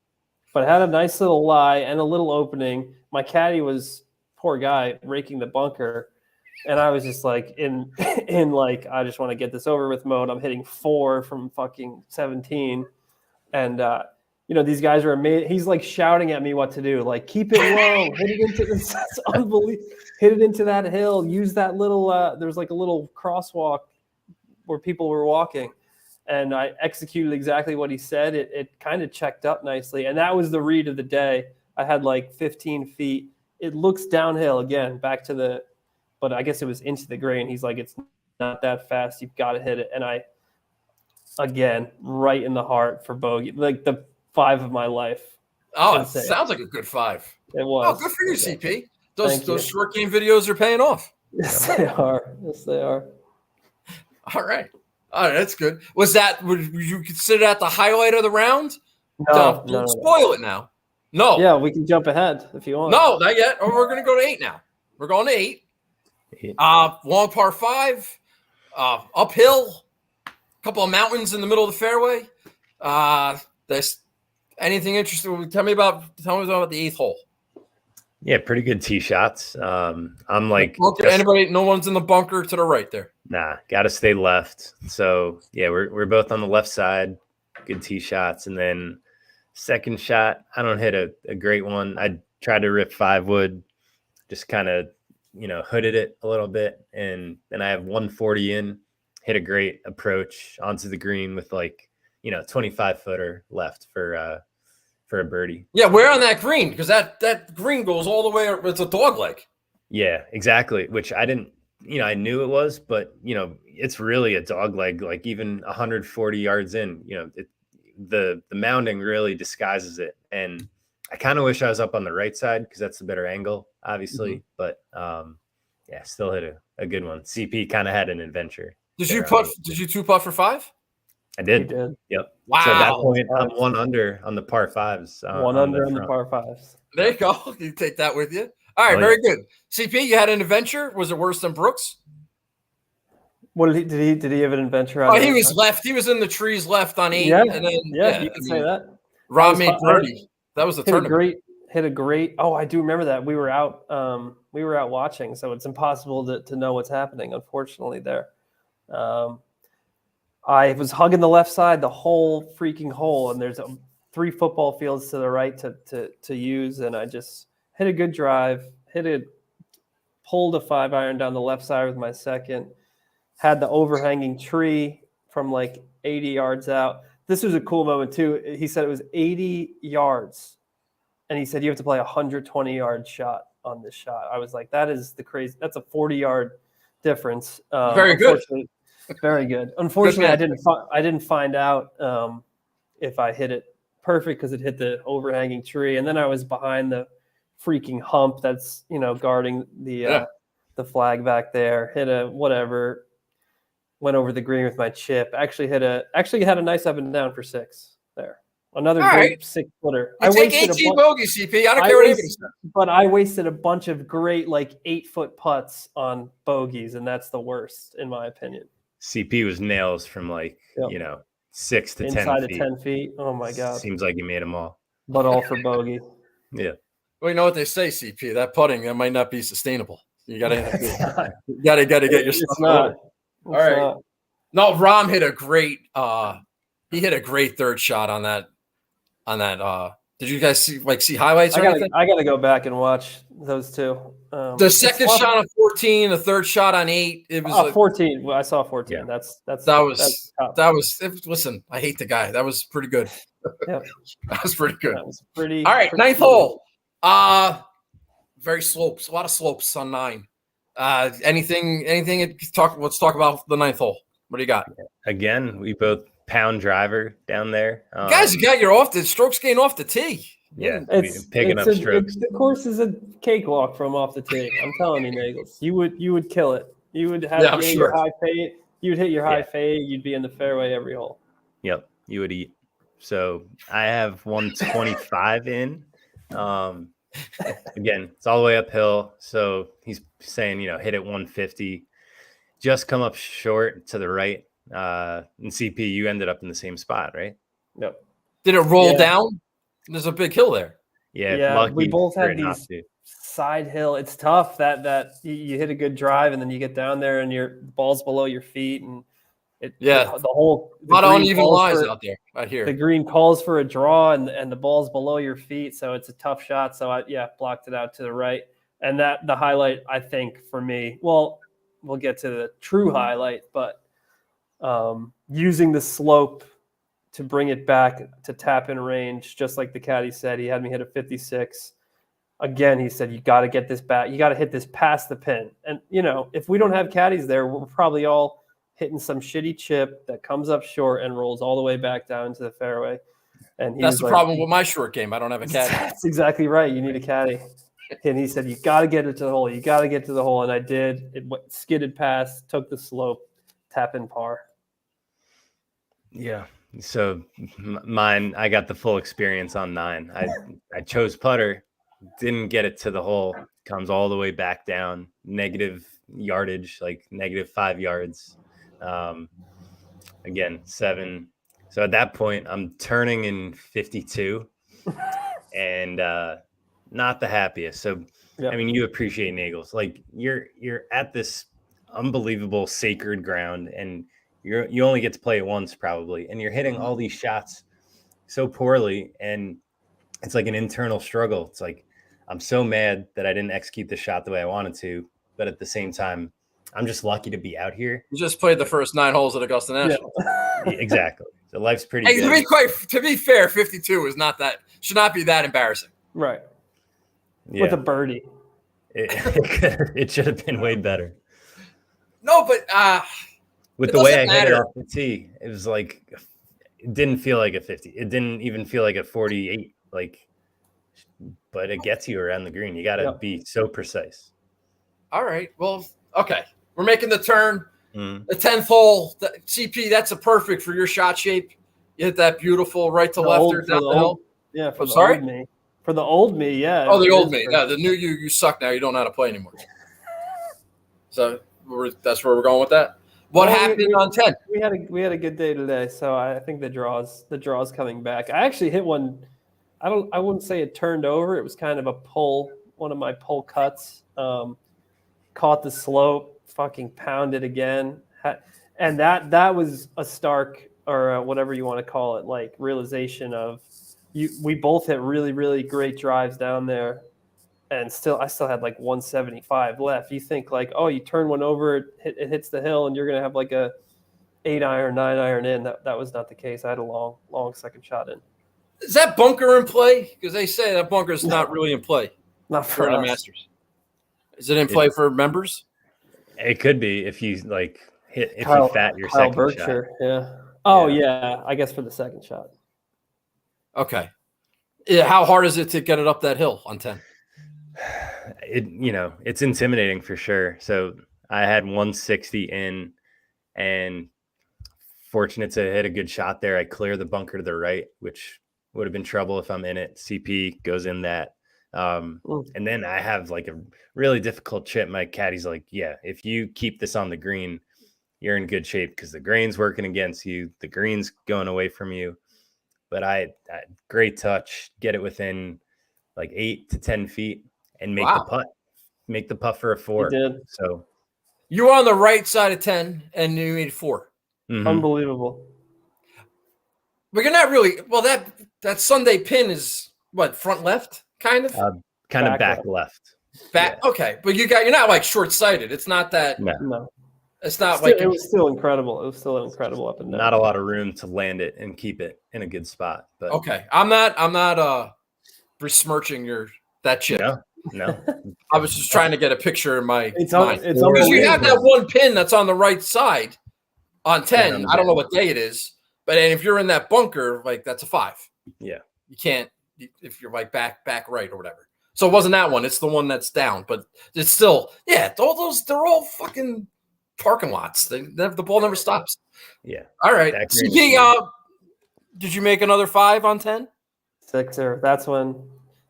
But it had a nice little lie and a little opening. My caddy was, poor guy, raking the bunker. And I was just like in like, I just want to get this over with mode. I'm hitting 4 from fucking 17. And these guys are amazing. He's like shouting at me what to do. Like, keep it low, hit it into this. It's unbelievable. Hit it into that hill. Use that little. There's like a little crosswalk where people were walking, and I executed exactly what he said. It kind of checked up nicely, and that was the read of the day. I had like 15 feet. It looks downhill again, back to the, but I guess it was into the green. He's like, it's not that fast. You've got to hit it, and I, again, right in the heart for bogey, like the 5 of my life. Oh, it sounds like a good 5. It was. Oh, good for you, CP. Those short game videos are paying off. Yes, they are. Yes, they are. All right, that's good. Would you consider that the highlight of the round? No, don't spoil it now. No. Yeah, we can jump ahead if you want. No, not yet. Or we're going to go to 8 now. We're going to 8. Long par 5, uphill, a couple of mountains in the middle of the fairway. There's anything interesting? Tell me about the 8th hole. Yeah, pretty good tee shots. I'm like, anybody? No one's in the bunker to the right there. Nah, got to stay left. So yeah, we're both on the left side. Good tee shots, and then second shot, I don't hit a great one. I tried to rip 5 wood, just kind of hooded it a little bit, and then I have 140 in. Hit a great approach onto the green with 25 footer left for a birdie. Yeah, where on that green? Because that green goes all the way. It's a dog leg. Yeah, exactly. Which I didn't. I knew it was, but it's really a dog leg. Like even 140 yards in, the mounding really disguises it. And I kind of wish I was up on the right side because that's the better angle, obviously. Mm-hmm. But still hit a good one. CP kind of had an adventure. Did you 2-putt for 5? I did. You did. Yep. Wow. So at that point, I'm 1 under on the par 5s. 1 under on the par 5s. There you go. You take that with you. All right, very good. CP, you had an adventure. Was it worse than Brooks? What did he have an adventure? He was left. He was in the trees left on 8. Yeah, and then, you can say that. Rob made birdie. That was the tournament. Hit a great. Oh, I do remember that. We were out watching, so it's impossible to know what's happening. Unfortunately, there. I was hugging the left side the whole freaking hole, and there's 3 football fields to the right to use, and I just hit a good drive, pulled a 5-iron down the left side with my second, had the overhanging tree from like 80 yards out. This was a cool moment too. He said it was 80 yards, and he said you have to play a 120-yard shot on this shot. I was like, that's a 40-yard difference. Very good. Very good. Unfortunately, I didn't find out if I hit it perfect because it hit the overhanging tree, and then I was behind the freaking hump that's guarding the flag back there. Hit a whatever. Went over the green with my chip. Actually had a nice up and down for 6 there. Another great 6-footer. I take 18 bogeys, CP. I don't care what anybody says. But I wasted a bunch of great 8-foot putts on bogeys, and that's the worst in my opinion. CP was nails from 6 to 10 feet. Inside of 10 feet. Oh my God. Seems like he made them all. But all for bogey. Yeah. Well, you know what they say, CP. That putting that might not be sustainable. You gotta get your stuff going. All right. No, Rom hit a great he hit a great third shot on that did you guys see highlights or anything? I gotta go back and watch those two. The second shot on 14, the third shot on 8. It was 14. Well, I saw 14. Yeah. That was listen, I hate the guy. That was pretty good. Yeah. That was pretty good. That was pretty. All right, pretty ninth hole. Very slopes, a lot of slopes on 9. Anything let's talk about the 9th hole. What do you got? Again, we both pound driver down there. Guys, you got your strokes gain off the tee. Yeah, picking up strokes. The course is a cakewalk from off the tee. I'm telling you, Nagels, you would kill it. You would have your high fade. You would hit your high fade. You'd be in the fairway every hole. Yep, you would eat. So I have 125 in. Again, it's all the way uphill. So he's saying, hit it 150. Just come up short to the right. And CP, you ended up in the same spot, right? Yep. Did it roll down? There's a big hill there. Yeah. We both had these side hill. It's tough that you hit a good drive and then you get down there and your ball's below your feet and the lot of uneven lies out there. I hear the green calls for a draw and the ball's below your feet, so it's a tough shot. So I blocked it out to the right, and that the highlight I think for me. Well, we'll get to the true highlight, but using the slope to bring it back to tap in range, just like the caddy said, he had me hit a 56. Again, he said, you got to get this back. You got to hit this past the pin. And, if we don't have caddies there, we're probably all hitting some shitty chip that comes up short and rolls all the way back down to the fairway. And that's the problem with my short game. I don't have a caddy. That's exactly right. You need a caddy. And he said, you got to get it to the hole. You got to get to the hole. And I did. It skidded past, took the slope, tap in par. Yeah. So mine, I got the full experience on 9. I chose putter, didn't get it to the hole, comes all the way back down, negative yardage, like -5 yards. Again, 7. So at that point, I'm turning in 52 and not the happiest. So, I mean, you appreciate Nagels. Like you're at this unbelievable sacred ground and you only get to play it once probably, and you're hitting all these shots so poorly, and it's like an internal struggle. It's like I'm so mad that I didn't execute the shot the way I wanted to, but at the same time, I'm just lucky to be out here. You just played the first 9 holes at Augusta National. Yeah, exactly. So life's pretty good. To be fair, 52 should not be that embarrassing. Right. Yeah. With a birdie. It should have been way better. No, but with the way I hit it off the tee, it was like it didn't feel like a 50. It didn't even feel like a 48. But it gets you around the green. You got to be so precise. All right. Well, okay. We're making the turn. The 10th hole. CP, that's a perfect for your shot shape. You hit that beautiful right to lefter down the hill. Yeah. Old me. For the old me, yeah. Oh, the old me. No, the new you suck now. You don't know how to play anymore. So that's where we're going with that. What happened on 10? We had a good day today, so I think the draw's coming back. I actually hit one. I wouldn't say it turned over. It was kind of a pull, one of my pull cuts. Caught the slope, fucking pounded again, and that was a stark or whatever you want to call it, like realization of we both hit really really great drives down there, and I still had like 175 left. You think like, oh, you turn one over, it hits the hill, and you're gonna have like a 8-iron, 9-iron in. That was not the case. I had a long second shot in. Is that bunker in play? Because they say that bunker is not really in play. Not for the Masters. Is it in play for members? It could be if you like hit if you fat your Kyle second Berkshire, shot. yeah. Oh yeah, I guess for the second shot. Okay. Yeah, how hard is it to get it up that hill on 10? It's intimidating for sure. So I had 160 in, and fortunate to hit a good shot there. I clear the bunker to the right, which would have been trouble if I'm in it. CP goes in that. And then I have like a really difficult chip. My caddy's like, yeah, if you keep this on the green, you're in good shape because the grain's working against you. The green's going away from you. But I great touch, get it within like 8 to 10 feet and make the putt. Make the putt for a 4. You did. So you were on the right side of 10 and you made 4. Mm-hmm. Unbelievable. But you're not really that Sunday pin is what, front left, kind of? Kind of back left. Back, yeah. Okay. But you're not like short-sighted. It's not that. No. It's not it was still incredible. It was still incredible up and down. Not a lot of room to land it and keep it in a good spot. But okay. I'm not besmirching that chip. No. I was just trying to get a picture in my mind. Because you have that one pin that's on the right side on 10. I don't know what day it is. But if you're in that bunker, like that's a 5. Yeah. You can't if you're like back right or whatever. So it wasn't that one. It's the one that's down. But it's still, they're all fucking parking lots. The ball never stops. Yeah. All right. Did you make another 5 on 10? 6er. That's when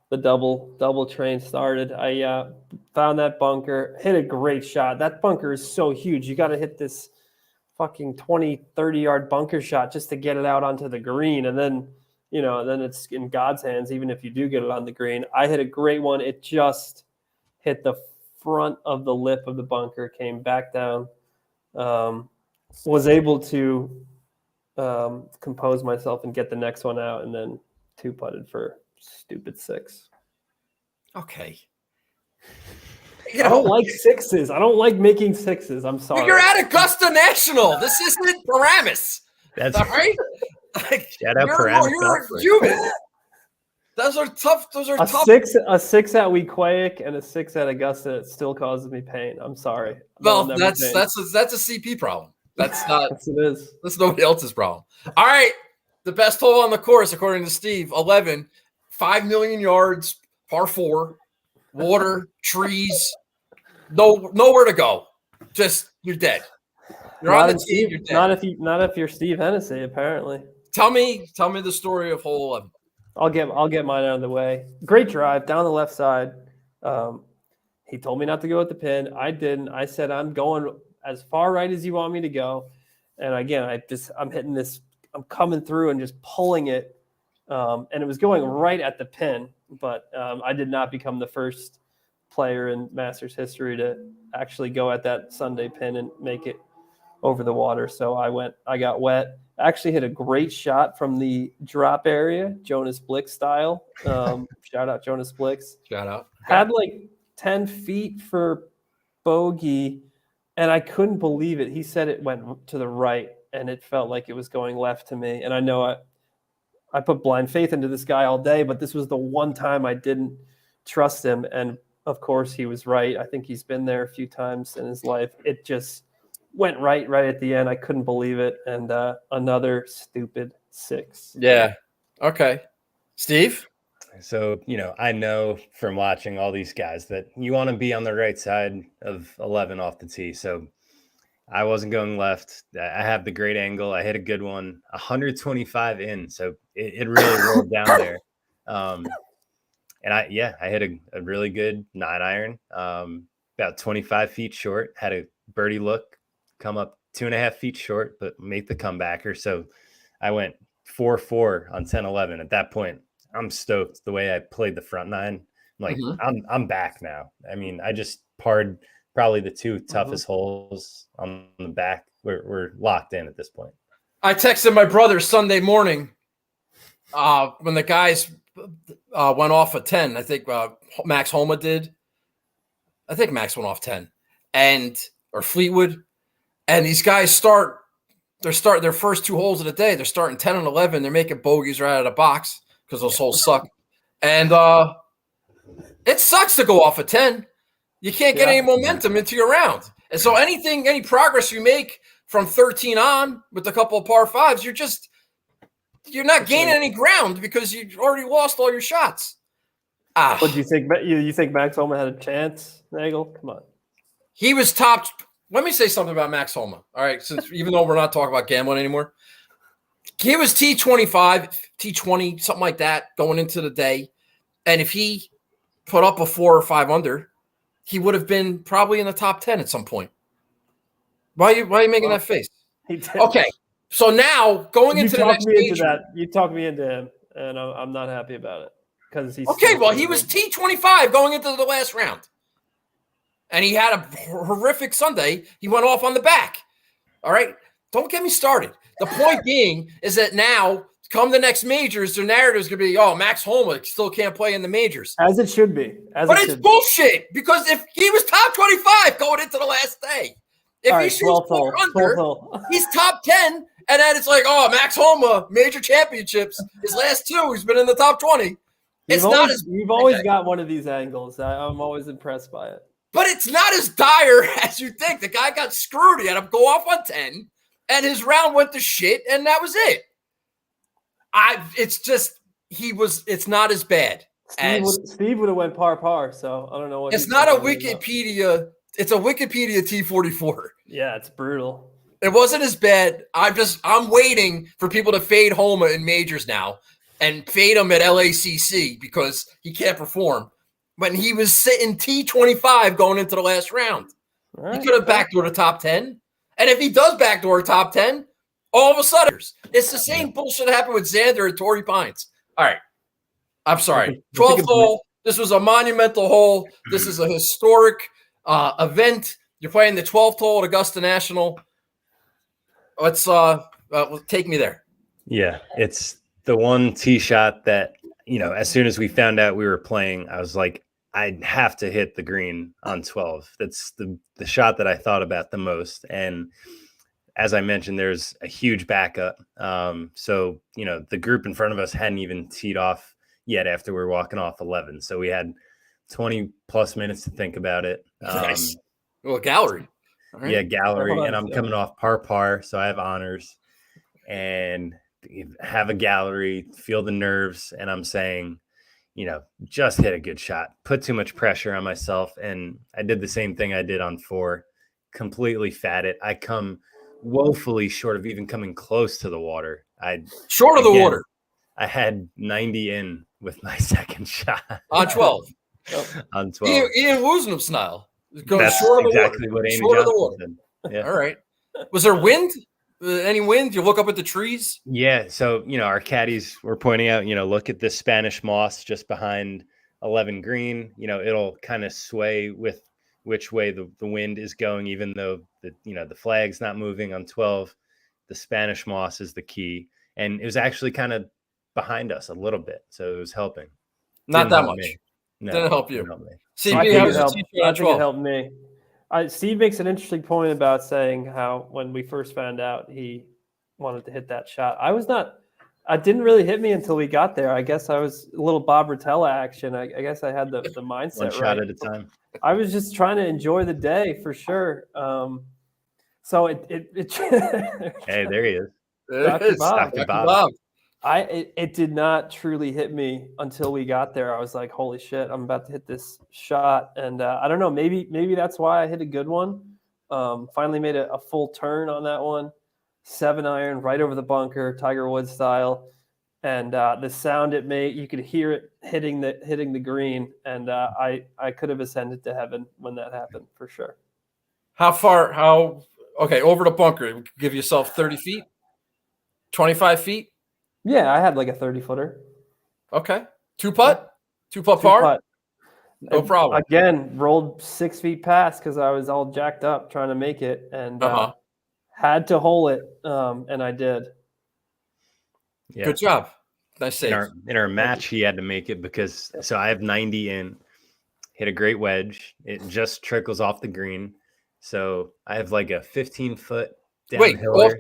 the double train started. I found that bunker, hit a great shot. That bunker is so huge. You got to hit this fucking 20, 30-yard bunker shot just to get it out onto the green. And then, then it's in God's hands, even if you do get it on the green. I hit a great one. It just hit the front of the lip of the bunker, came back down, was able to compose myself and get the next one out, and then 2-putted for stupid 6. Okay. I don't like 6s. I don't like making 6s. I'm sorry. You're at Augusta National. This isn't Paramus. That's all right. Shout out Paramus. You're human. Those are tough. Those are tough. A 6 at Weequahic and a 6 at Augusta. It still causes me pain. I'm sorry. Well, that's a CP problem. That's not. Yes, it is. That's nobody else's problem. All right. The best hole on the course, according to Steve, 11, 5 million yards, par 4, water, trees, nowhere to go. Just you're dead. You're on the team. You're dead. Not if you're Steve Hennessey. Apparently. Tell me the story of hole 11. I'll get mine out of the way. Great drive down the left side. He told me not to go at the pin. I didn't. I said I'm going as far right as you want me to go. And again, I'm hitting this. I'm coming through and just pulling it. And it was going right at the pin, but I did not become the first player in Masters history to actually go at that Sunday pin and make it over the water. So I got wet. Actually hit a great shot from the drop area, Jonas Blick style. Shout out Jonas Blicks. Shout out. Had like 10 feet for bogey, and I couldn't believe it. He said it went to the right, and it felt like it was going left to me. And I know I put blind faith into this guy all day, but this was the one time I didn't trust him. And of course he was right. I think he's been there a few times in his life. It just went right at the end. I couldn't believe it. And another stupid 6. Yeah. Okay. Steve? So, I know from watching all these guys that you want to be on the right side of 11 off the tee. So I wasn't going left. I have the great angle. I hit a good one, 125 in. So it really rolled down there. And I hit a really good 9-iron, about 25 feet short, had a birdie look, come up 2.5 feet short, but make the comebacker. So I went 4-4 on 10-11. At that point, I'm stoked the way I played the front 9. I'm like, I'm back now. I mean, I just parred probably the 2 toughest holes on the back. We're locked in at this point. I texted my brother Sunday morning when the guys went off a 10. I think Max Homa did. I think Max went off 10, or Fleetwood, and these guys they're starting their first 2 holes of the day. They're starting 10 and 11. They're making bogeys right out of the box because those holes suck, and it sucks to go off a 10. You can't get any momentum into your round, and so any progress you make from 13 on with a couple of par 5s, you're not gaining any ground because you already lost all your shots. What do you think? You think Max Homa had a chance, Nagel? Come on. He was top. Let me say something about Max Homa. All right, since even though we're not talking about gambling anymore, he was T25, T20, something like that going into the day. And if he put up a 4 or 5 under, he would have been probably in the top 10 at some point. Why are you making that face? Okay. So now going into the next major, you talked me into him, and I'm not happy about it because he's okay. Well, he was T25 going into the last round, and he had a horrific Sunday. He went off on the back. All right, don't get me started. The point being is that now, come the next majors, their narrative is going to be, "Oh, Max Homa still can't play in the majors," as it should be. But it's bullshit because if he was top 25 going into the last day, if he shoots 4 under, he's top 10. And then it's like, oh, Max Homa, major championships. His last 2, he's been in the top 20. You've always got one of these angles. I'm always impressed by it. But it's not as dire as you think. The guy got screwed. He had him go off on 10, and his round went to shit, and that was it. It's not as bad. Steve would have went par, so I don't know what. It's not a Wikipedia. It's a Wikipedia T44. Yeah, it's brutal. It wasn't as bad. I'm waiting for people to fade Homa in majors now and fade him at LACC because he can't perform. When he was sitting T25 going into the last round, he could have backdoored a top 10. And if he does backdoor a top 10, all of a sudden, it's the same bullshit that happened with Xander and Torrey Pines. All right. I'm sorry. 12th hole. This was a monumental hole. This is a historic event. You're playing the 12th hole at Augusta National. Let's take me there. Yeah, it's the one tee shot that, as soon as we found out we were playing, I was like, I'd have to hit the green on 12. That's the shot that I thought about the most. And as I mentioned, there's a huge backup. So, the group in front of us hadn't even teed off yet after we were walking off 11. So we had 20 plus minutes to think about it. Nice. Well, gallery. Right. Yeah, gallery, and I'm coming off par, so I have honors, and have a gallery, feel the nerves, and I'm saying, just hit a good shot, put too much pressure on myself, and I did the same thing I did on 4, completely fat it. I come woefully short of even coming close to the water. Short of the water. I had 90 in with my second shot on 12. On 12, Ian Woosnam style. That's exactly what Amy Johnson said. Yeah. All right. Was there wind? Any wind? You look up at the trees? Yeah. So, our caddies were pointing out, look at this Spanish moss just behind 11 green. It'll kind of sway with which way the wind is going, even though the flag's not moving on 12. The Spanish moss is the key. And it was actually kind of behind us a little bit. So it was helping. Not that much. No, didn't help you. I think it helped me. Steve makes an interesting point about saying how when we first found out he wanted to hit that shot. It didn't really hit me until we got there. I guess I was a little Bob Rotella action. I guess I had the mindset one shot at a time. I was just trying to enjoy the day for sure. So it hey, there he is. Dr. Bob. It did not truly hit me until we got there. I was like, holy shit, I'm about to hit this shot. And I don't know, maybe that's why I hit a good one. Finally made a full turn on that one. 7-iron right over the bunker, Tiger Woods style. And the sound it made, you could hear it hitting the green. And I could have ascended to heaven when that happened for sure. Okay, over the bunker, give yourself 30 feet, 25 feet. Yeah, I had like a 30-footer. Okay. Two putt par? No problem. Again, rolled 6 feet past because I was all jacked up trying to make it and had to hole it, and I did. Yeah. Good job. Nice save. In our match, he had to make it because I have 90 in, hit a great wedge. It just trickles off the green. So I have like a 15-foot downhill.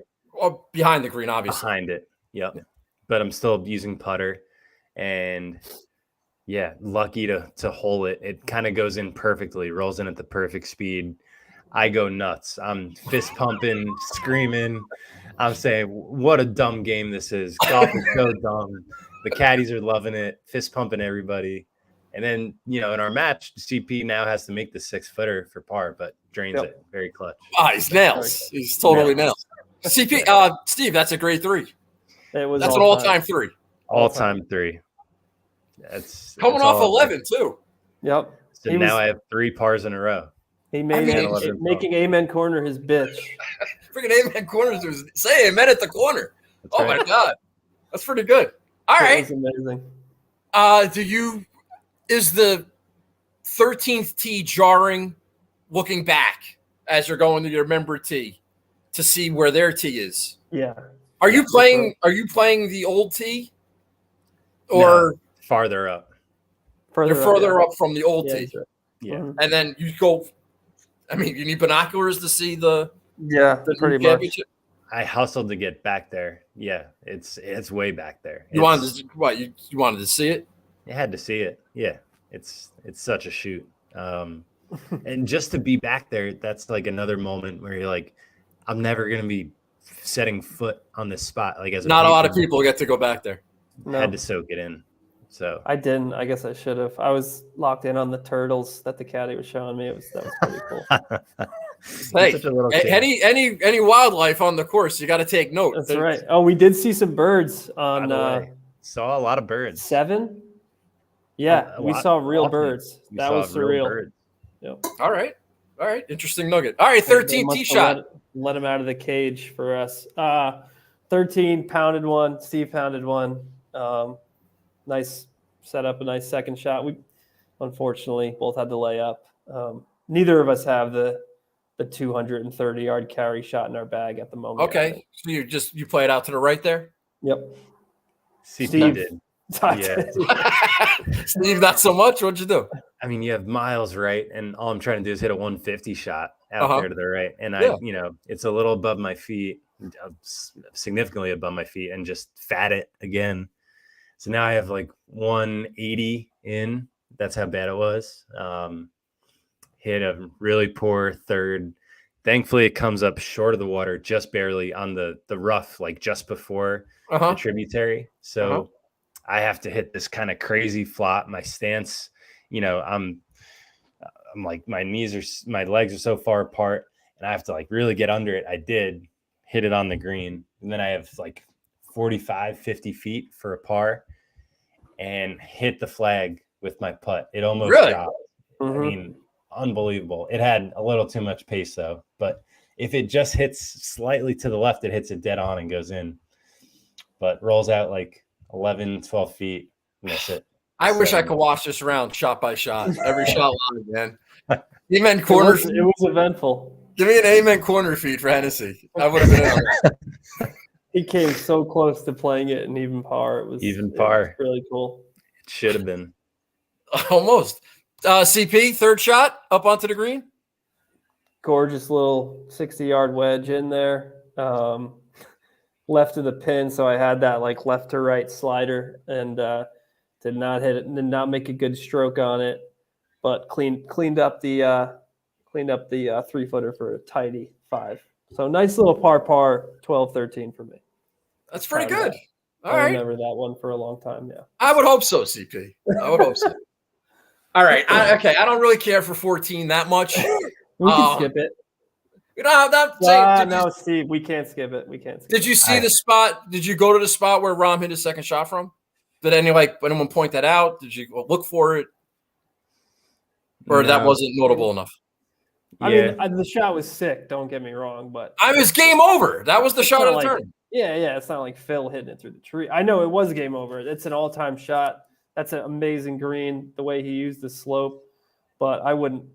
Behind the green, obviously. Behind it. Yep. Yeah. But I'm still using putter. And yeah, lucky to hole it. It kind of goes in perfectly, rolls in at the perfect speed. I go nuts. I'm fist pumping, screaming. I'm saying, what a dumb game this is. Golf is so dumb. The caddies are loving it, fist pumping everybody. And then, in our match, CP now has to make the 6-footer for par, but drains it. Very clutch. He's nails. He's totally nails. CP, Steve, that's a great 3. That's an all-time 3. All-time 3. That's coming off 11 too. Yep. So now I have 3 pars in a row. He made making Amen Corner his bitch. Freaking Amen Corners was say Amen at the corner. That's right. My God. That's pretty good. All right. That was amazing. Is the 13th tee jarring looking back as you're going to your member tee to see where their tee is? Yeah. Are you playing the old tee? Or farther up? You're further up from the old tee. Right. Yeah. And then you go. I mean, you need binoculars to see the pretty much. I hustled to get back there. Yeah, it's way back there. You wanted to see it? I had to see it. Yeah, it's such a shoot. And just to be back there, that's like another moment where you're like, I'm never gonna be setting foot on this spot. Like not a lot of people get to go back there. I had to soak it in. So I didn't. I guess I should have. I was locked in on the turtles that the caddy was showing me. That was pretty cool. Hey, any wildlife on the course, you got to take note. That's right. Oh, we did see some birds on. Saw a lot of birds. 7. Yeah, we saw real birds. That was surreal. Yep. All right. Interesting nugget. All right, 13 tee shot. Let him out of the cage for us. 13 pounded one. Steve pounded one. Nice set up, a nice second shot. We unfortunately both had to lay up. Neither of us have the 230-yard carry shot in our bag at the moment. Okay, so you play it out to the right there. Yep. Steve did. Yeah. Steve, not so much. What'd you do? I mean, you have miles, right? And all I'm trying to do is hit a 150 shot out there to the right, and it's a little above my feet, significantly above my feet, and just fat it again. So now I have like 180 in. That's how bad it was. Hit a really poor third. Thankfully, it comes up short of the water, just barely on the rough, like just before the tributary. So I have to hit this kind of crazy flop. My stance, I'm like my legs are so far apart, and I have to like really get under it. I did hit it on the green, and then I have like 45, 50 feet for a par and hit the flag with my putt. It almost dropped. I mean, unbelievable. It had a little too much pace though, but if it just hits slightly to the left, it hits it dead on and goes in, but rolls out like 11, 12 feet. And that's it. I wish I could watch this round shot by shot. Every shot live, man. Amen corner. It was eventful. Give me an amen corner feed for Hennessey. I would have been on that. He came so close to playing it in even par. It was really cool. It should have been. Almost. CP, third shot up onto the green. Gorgeous little 60-yard wedge in there. Left of the pin, so I had that like left to right slider and did not hit it, did not make a good stroke on it, but cleaned up the 3-footer for a tidy 5. So nice little par 12-13 for me. That's pretty good. All right. I remember that one for a long time. Yeah. I would hope so, CP. I would hope so. All right. I don't really care for 14 that much. We can skip it. No, Steve, we can't skip it. Did you see the spot? Did you go to the spot where Rahm hit his second shot from? Did anyone point that out? Did you look for it? Or that wasn't notable enough? I mean, the shot was sick. Don't get me wrong, but I was game over. That was the shot of the tournament. Yeah. It's not like Phil hitting it through the tree. I know it was game over. It's an all-time shot. That's an amazing green. The way he used the slope, but I wouldn't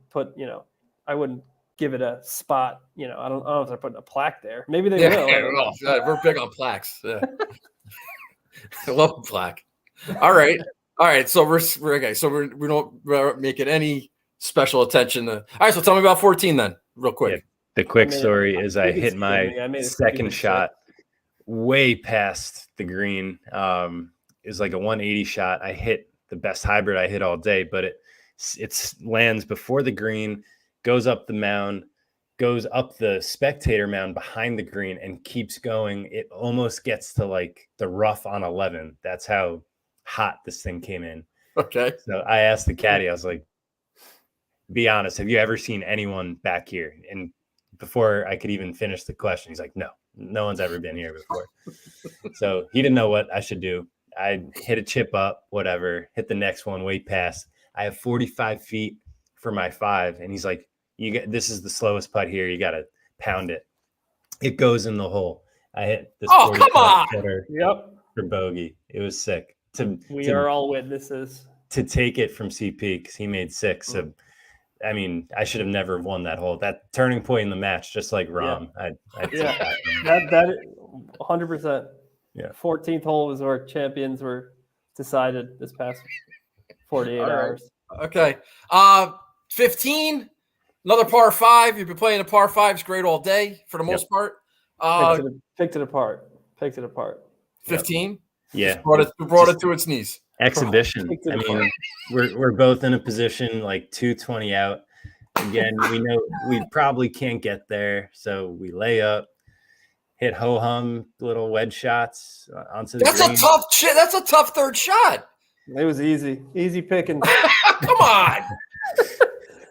give it a spot. I don't know if they're putting a plaque there. Maybe they will. We're big on plaques. Yeah. I love black. All right. So we're okay. So we don't make it any special attention to. All right. So tell me about 14 then, real quick. Yeah, the quick story is I hit my second shot way past the green. It was like a 180 shot. I hit the best hybrid I hit all day, but it lands before the green, goes up the mound, goes up the spectator mound behind the green, and keeps going. It almost gets to like the rough on 11. That's how hot this thing came in. Okay. So I asked the caddy, I was like, be honest, have you ever seen anyone back here? And before I could even finish the question, he's like, no one's ever been here before. So he didn't know what I should do. I hit a chip up, whatever, hit the next one way past. I have 45 feet for my 5. And he's like, this is the slowest putt here. You got to pound it. It goes in the hole. I hit this 45 footer for bogey. It was sick. We are all witnesses. To take it from CP because he made 6. So, I mean, I should have never won that hole. That turning point in the match, just like Rom. That 100%. Yeah. 14th hole was where champions were decided this past 48 hours. Okay. 15, another par 5. You've been playing the par 5s great all day for the most part. Picked it apart. 15. Yeah. Brought it to its knees. Exhibition. I mean, we're both in a position like 220 out. Again, we know we probably can't get there, so we lay up, hit ho hum little wedge shots onto the green. That's a tough third shot. It was easy picking. Come on.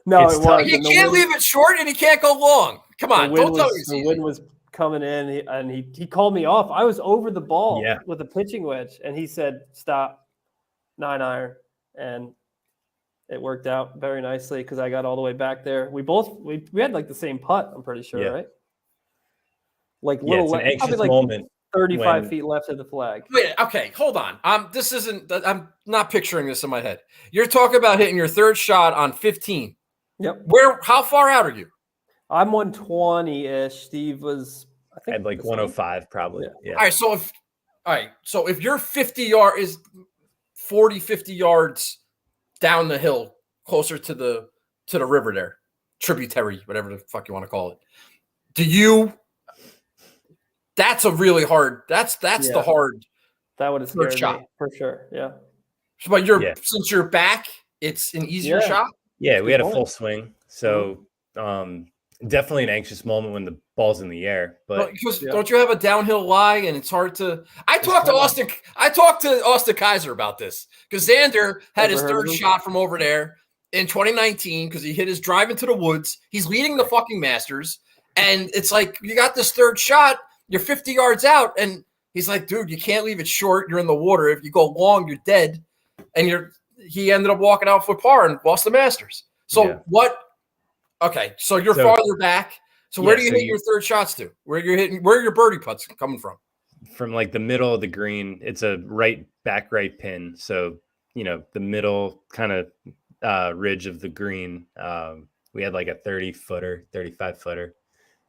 No, it was. You can't leave it short, and he can't go long. Come on, don't tell me. The wind was coming in, and he called me off. I was over the ball with a pitching wedge, and he said, "Stop, 9-iron," and it worked out very nicely because I got all the way back there. We had like the same putt, I'm pretty sure, right? Like it's an anxious moment. 35 feet left of the flag. Wait, okay, hold on. I'm not picturing this in my head. You're talking about hitting your third shot on 15. Yep. How far out are you? I'm 120-ish. Steve was, I think, I'd like 105 probably. Yeah. All right. So if you're 50 yards down the hill, closer to the river there, tributary, whatever the fuck you want to call it, that's a really hard. That's the hard. That would have scared me for sure. Yeah. But since you're back, it's an easier shot. Yeah, we had a full swing, so definitely an anxious moment when the ball's in the air. But don't you have a downhill lie, and it's hard to? I talked to Austin Kaiser about this because Xander had his third shot from over there in 2019 because he hit his drive into the woods. He's leading the fucking Masters, and it's like you got this third shot. You're 50 yards out, and he's like, dude, you can't leave it short. You're in the water. If you go long, you're dead. And he ended up walking out for par and lost the Masters. So what? Okay, so you're farther back. So where do you hit your third shots to? Where are your birdie putts coming from? From like the middle of the green. It's a right pin. So, the middle kind of ridge of the green. We had like a 30-footer, 35-footer,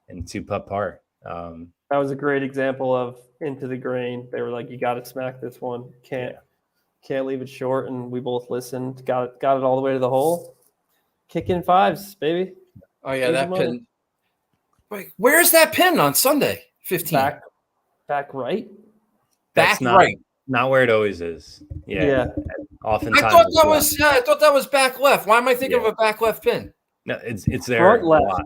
and 2-putt par. That was a great example of into the green. They were like, you got to smack this one. Can't leave it short. And we both listened, got it all the way to the hole. Kicking 5s, baby. Oh yeah. That pin. Wait, where's that pin on Sunday? 15. Back right. Right. Not where it always is. Yeah. Oftentimes. I thought that was back left. Why am I thinking of a back left pin? No, it's there. Front left.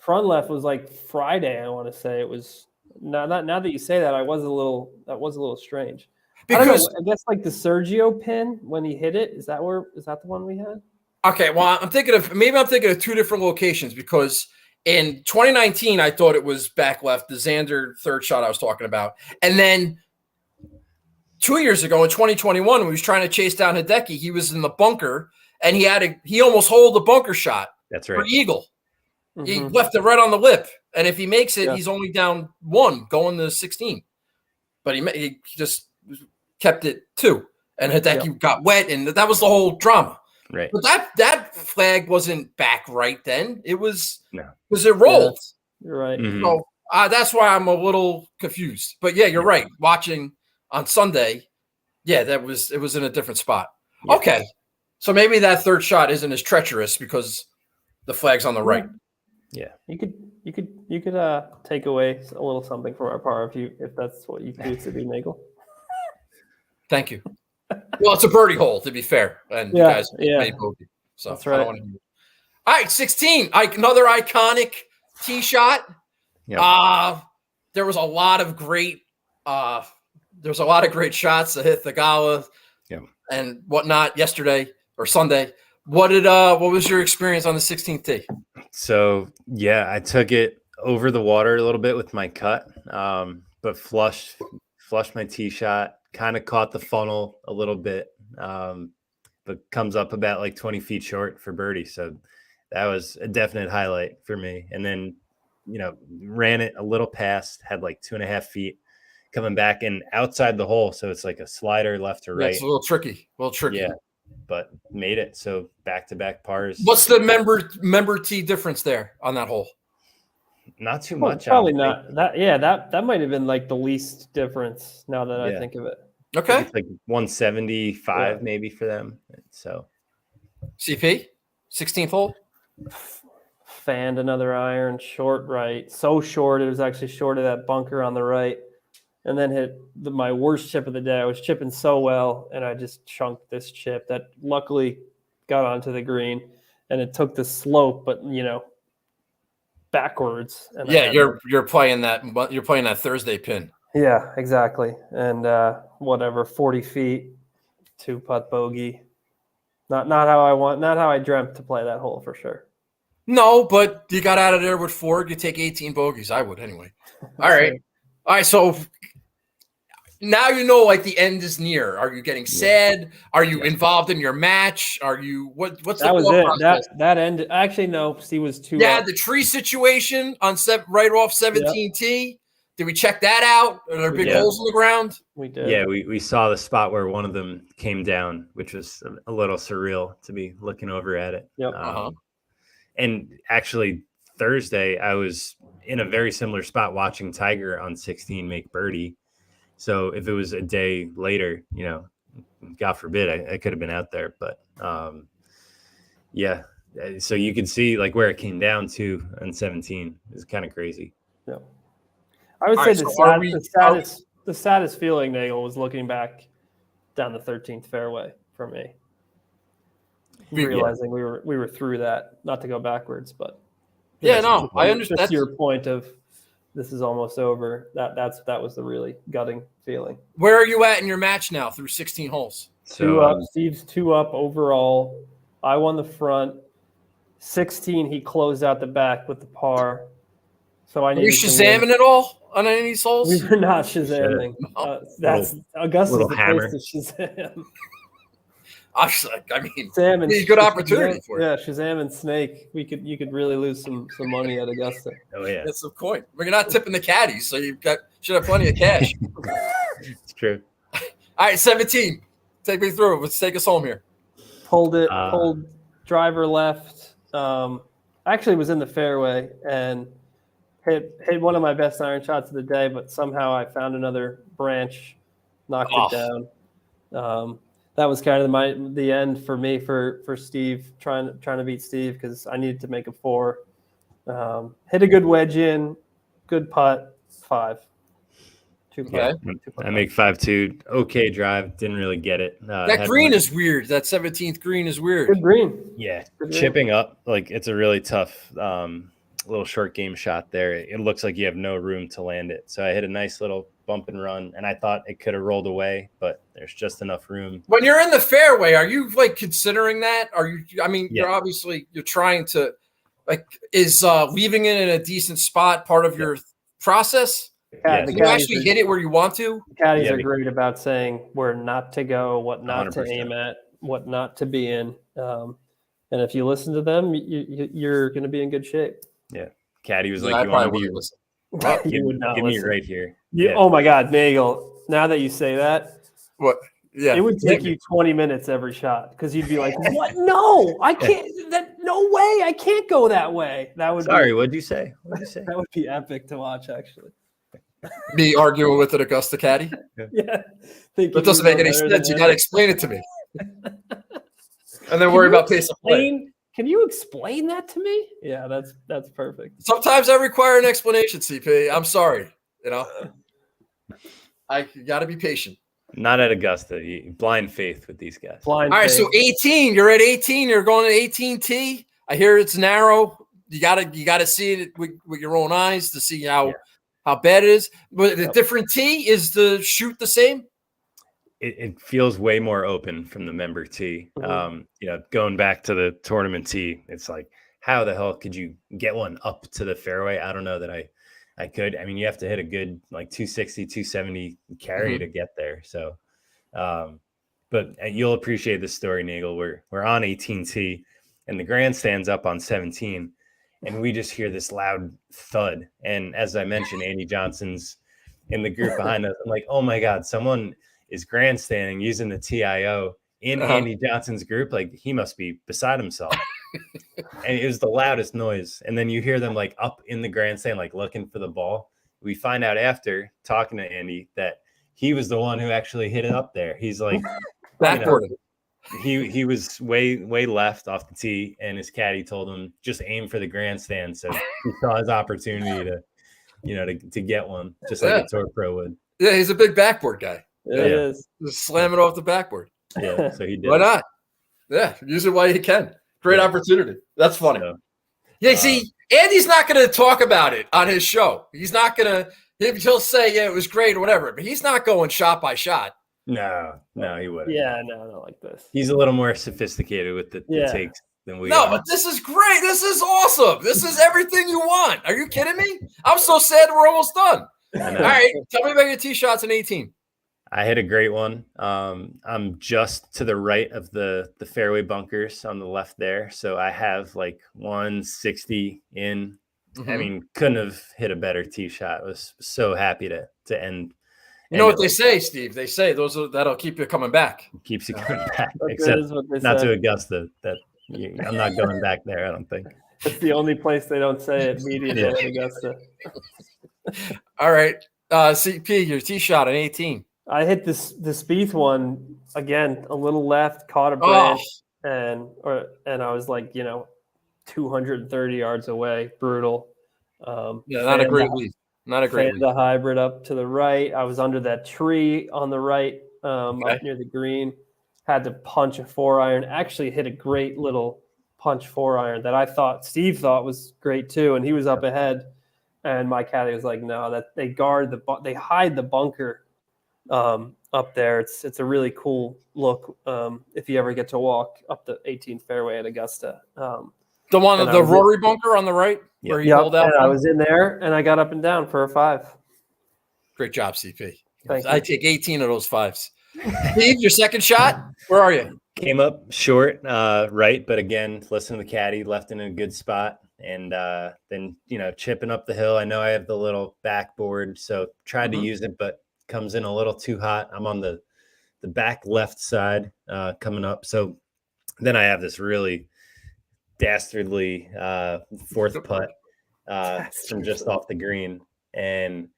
Front left was like Friday. I want to say it was. Now that you say that, that was a little strange. Because I guess like the Sergio pin when he hit it, is that the one we had? Okay, well, I'm thinking of two different locations because in 2019 I thought it was back left, the Xander third shot I was talking about, and then 2 years ago in 2021 when he was trying to chase down Hideki, he was in the bunker and he almost holed the bunker shot. That's right. For eagle. Mm-hmm. He left it right on the lip, and if he makes it, he's only down 1 going to 16. But he just kept it 2, and Hideki got wet, and that was the whole drama. Right. But that flag wasn't back right then. It was because it rolled. Yeah, you're right. Mm-hmm. So that's why I'm a little confused. But yeah, you're right. Watching on Sunday, yeah, it was in a different spot. Yeah. Okay. So maybe that third shot isn't as treacherous because the flag's on the right. Yeah. You could take away a little something from our par if that's what you choose to do, Nagel. Thank you. Well, it's a birdie hole, to be fair, and you guys made bogey, so that's right. All right, 16, another iconic tee shot. Yep. There was a lot of great shots to hit the gala and whatnot yesterday or Sunday. What was your experience on the 16th tee? So I took it over the water a little bit with my cut, but flushed my tee shot, kind of caught the funnel a little bit, but comes up about like 20 feet short for birdie. So that was a definite highlight for me. And then, ran it a little past, had like 2.5 feet coming back and outside the hole. So it's like a slider left to right. It's a little tricky. Yeah, but made it. So back-to-back pars. What's the member tee difference there on that hole? Not too much. Probably not. That might have been like the least difference now that I think of it. Okay. It's like 175 maybe for them. So CP, 16th hole. Fanned another iron, short right. So short, it was actually short of that bunker on the right. And then hit my worst chip of the day. I was chipping so well, and I just chunked this chip that luckily got onto the green. And it took the slope, but, backwards. And you're playing that Thursday pin. Yeah, exactly. And 40 feet, 2-putt bogey. Not how I dreamt to play that hole for sure. No, but you got out of there with 4. You take 18 bogeys. I would anyway. All right. So now like the end is near. Are you getting sad? Are you involved in your match? Are you what's that was it? Process? That ended. Actually, no. He was too. Yeah, the tree situation on right off 17T. Did we check that out? Are there big holes in the ground? We did. Yeah, we saw the spot where one of them came down, which was a little surreal to be looking over at it. Yep. And actually, Thursday, I was in a very similar spot watching Tiger on 16 make birdie. So if it was a day later, God forbid, I could have been out there. But so you could see like where it came down to on 17 is kind of crazy. Yeah. I would say the saddest feeling, Nagel, was looking back down the 13th fairway for me. Realizing we were through that, not to go backwards, but I understand. That's your point of this is almost over. That was the really gutting feeling. Where are you at in your match now through 16 holes? 2 up. Steve's 2 up overall. I won the front. 16, he closed out the back with the par. So I need. Are you Shazamming it all on any of these holes? We were not Shazamming. That's Augusta's the hammer. place to Shazam. Sam and a good opportunity for it. Yeah, Shazam and Snake. You could really lose some money at Augusta. Oh yeah, that's the point. We're not tipping the caddies, so should have plenty of cash. It's true. All right, 17. Take me through it. Let's take us home here. Pulled driver left. Actually was in the fairway and hit one of my best iron shots of the day, but somehow I found another branch, knocked it down. That was kind of the end for me for Steve, trying to beat Steve because I needed to make a 4. Hit a good wedge in, good putt, 5. 2 putt. I make 5-2. Okay drive, didn't really get it. That green is weird. That 17th green is weird. Good green. Yeah, chipping up, like it's a really tough little short game shot there. It looks like you have no room to land it. So I hit a nice little bump and run, and I thought it could have rolled away, but there's just enough room. When you're in the fairway, are you like considering that? Are you? I mean, you're trying to is leaving it in a decent spot part of your process? Yeah, you actually hit it where you want to. The caddies are great about saying where not to go, what not 100%. To aim at, what not to be in. And if you listen to them, you're going to be in good shape. Yeah, caddy was like, "You want to be?" You would not give listen. Me right here. Oh my God, Nagel! Now that you say that, what? Yeah, it would take you 20 minutes every shot because you'd be like, "What? No, I can't. No way! I can't go that way." That would. Sorry, what'd you say? That would be epic to watch, actually. Me arguing with an Augusta caddy. Yeah. That doesn't make any sense. You got to explain it to me. And then worry about pace of play. Can you explain that to me? Yeah, that's perfect. Sometimes I require an explanation, CP. I'm sorry. I got to be patient. Not at Augusta. Blind faith with these guys. All right, so 18. You're at 18. You're going to 18T. I hear it's narrow. You gotta see it with your own eyes to see how bad it is. But the different tee is the shoot the same. It feels way more open from the member tee. Mm-hmm. Going back to the tournament tee, it's like, how the hell could you get one up to the fairway? I don't know that I could. I mean, you have to hit a good like 260, 270 carry to get there. So, but you'll appreciate this story, Nagel. We're on 18T and the grandstand's up on 17, and we just hear this loud thud. And as I mentioned, Andy Johnson's in the group behind us. I'm like, oh my God, someone is grandstanding using the TIO in Andy Johnson's group. Like, he must be beside himself. And it was the loudest noise. And then you hear them like up in the grandstand, like looking for the ball. We find out after talking to Andy that he was the one who actually hit it up there. He's like, he was way left off the tee, and his caddy told him just aim for the grandstand. So he saw his opportunity to get one, just like a tour pro would. Yeah, he's a big backboard guy. It is. Just slam it off the backboard. Yeah, so he did. Why not? Yeah, use it while you can. Great opportunity. That's funny. So, see, Andy's not going to talk about it on his show. He's not going to. He'll say, "Yeah, it was great" or whatever. But he's not going shot by shot. No, he wouldn't. Yeah, no, not like this. He's a little more sophisticated with the takes than we are. No, but this is great. This is awesome. This is everything you want. Are you kidding me? I'm so sad we're almost done. All right, tell me about your tee shots in 18. I hit a great one. I'm just to the right of the fairway bunkers on the left there. So I have like 160 in. I mean, couldn't have hit a better tee shot. I was so happy to end. You know what they say, Steve? They say that'll keep you coming back. Keeps you coming back. Except not to Augusta. I'm not going back there, I don't think. It's the only place they don't say it. Media at Augusta. All right. CP, your tee shot in 18. I hit the Spieth one again, a little left, caught a branch, and I was like, 230 yards away. Brutal. Not a great lead. Not a great lead. The hybrid up to the right. I was under that tree on the right, up near the green. Had to punch a 4-iron. Actually hit a great little punch 4-iron that Steve thought was great too, and he was up ahead. And my caddy was like, no, that they they hide the bunker up there. It's a really cool look if you ever get to walk up the 18th fairway at Augusta. The one of the Rory bunker on the right where he pulled out. I was in there and I got up and down for a 5. Great job, CP. I take 18 of those 5s. Steve, your second shot, where are you? Came up short, right, but again, listen to the caddy, left in a good spot, and then chipping up the hill. I know I have the little backboard, so tried to use it, but comes in a little too hot. I'm on the back left side coming up, so then I have this really dastardly fourth putt from just off the green, and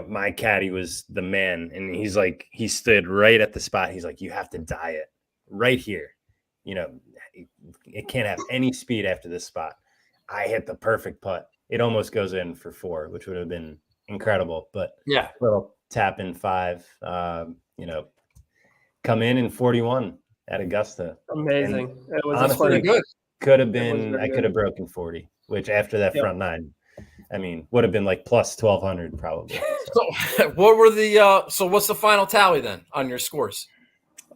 my caddy was the man, and he stood right at the spot. He's like, you have to die it right here. It can't have any speed after this spot. I hit the perfect putt. It almost goes in for 4, which would have been incredible. But little tap in 5, come in 41 at Augusta. Amazing. And it was honestly pretty good. Could have been. I could have broken 40, which after that front 9. I mean, would have been like plus 1,200 probably. So what were the so what's the final tally then on your scores?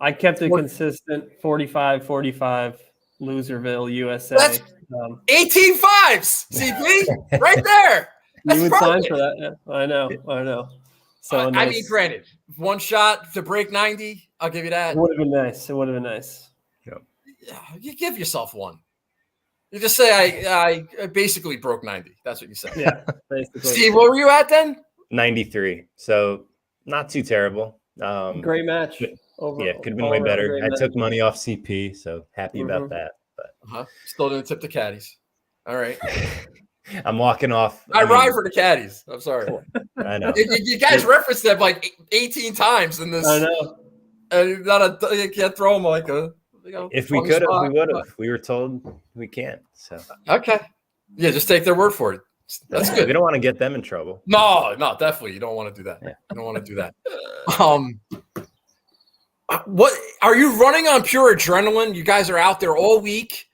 I kept it consistent 45-45, Loserville, USA. That's 18 5s, CP, right there. You would sign for that. Yeah. I know. So I mean, granted, one shot to break 90, I'll give you that. It would have been nice. Yep. You give yourself one. You just say I basically broke 90. That's what you said. Yeah, basically. Steve, what were you at then? 93. So not too terrible. Great match. Could have been way better. I took money off CP, so happy about that. But Still didn't tip the caddies. All right. I'm walking off. I ride for the caddies. I'm sorry. I know. You guys referenced that like 18 times in this. I know. You can't throw them like a. If we could have, we would have. We were told we can't. So okay, yeah, just take their word for it. That's good. We don't want to get them in trouble. No, definitely, you don't want to do that. Yeah. You don't want to do that. What are you running on pure adrenaline? You guys are out there all week.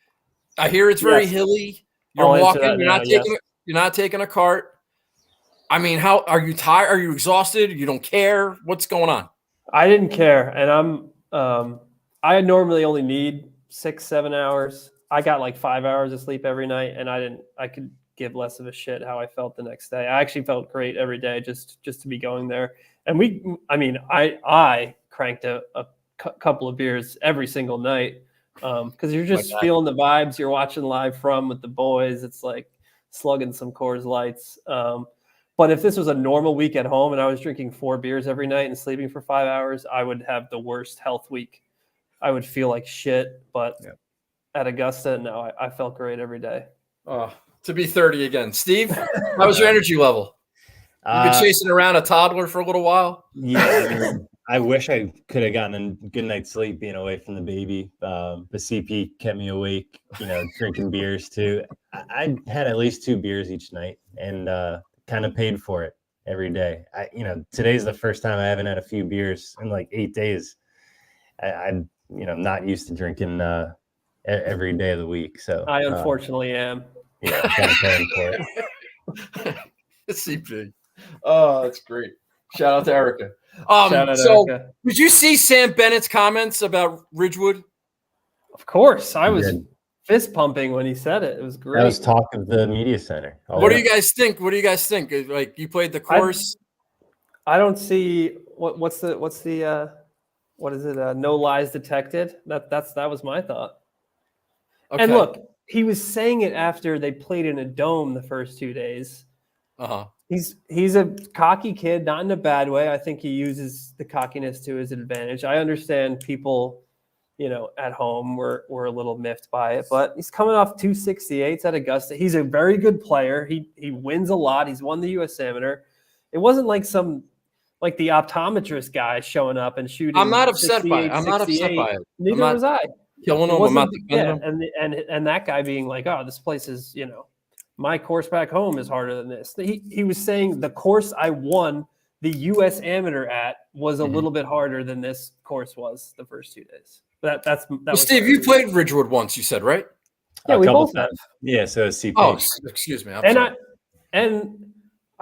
I hear it's very hilly. You're walking. You're not taking a cart. I mean, how are you tired? Are you exhausted? You don't care? What's going on? I didn't care, and I normally only need 6-7 hours. I got like 5 hours of sleep every night, and I could give less of a shit how I felt the next day. I actually felt great every day just to be going there. And I cranked a couple of beers every single night because you're just feeling the vibes. You're watching live from with the boys. It's like slugging some Coors Lights. But if this was a normal week at home and I was drinking 4 beers every night and sleeping for 5 hours, I would have the worst health week. I would feel like shit. But at Augusta, no, I felt great every day. To be 30 again. Steve, how was your energy level? You've been chasing around a toddler for a little while? Yeah, I wish I could have gotten a good night's sleep being away from the baby. But CP kept me awake, drinking beers too. I had at least 2 beers each night and kind of paid for it every day. Today's the first time I haven't had a few beers in like 8 days. I'm not used to drinking every day of the week. So I unfortunately am. Yeah, kind of paying for it. CP. Oh, that's great. Shout out to Erica. Erica. Did you see Sam Bennett's comments about Ridgewood? Of course. I was fist pumping when he said it. It was great. That was talk of the media center. What do you guys think? Like, you played the course? I don't see what is it? No lies detected. That was my thought. Okay. And look, he was saying it after they played in a dome the first 2 days. He's a cocky kid, not in a bad way. I think he uses the cockiness to his advantage. I understand people, at home were a little miffed by it, but he's coming off 268s at Augusta. He's a very good player. He wins a lot. He's won the U.S. Amateur. It wasn't like the optometrist guy showing up and shooting. I'm not upset by it. Neither was I. Killing him. I'm not defending him. And that guy being like, oh, this place is, my course back home is harder than this. He was saying the course I won the U.S. Amateur at was a little bit harder than this course was the first 2 days. That was Steve, you played Ridgewood once, you said, right? Yeah, we both have. Yeah, so CP. Oh, excuse me. I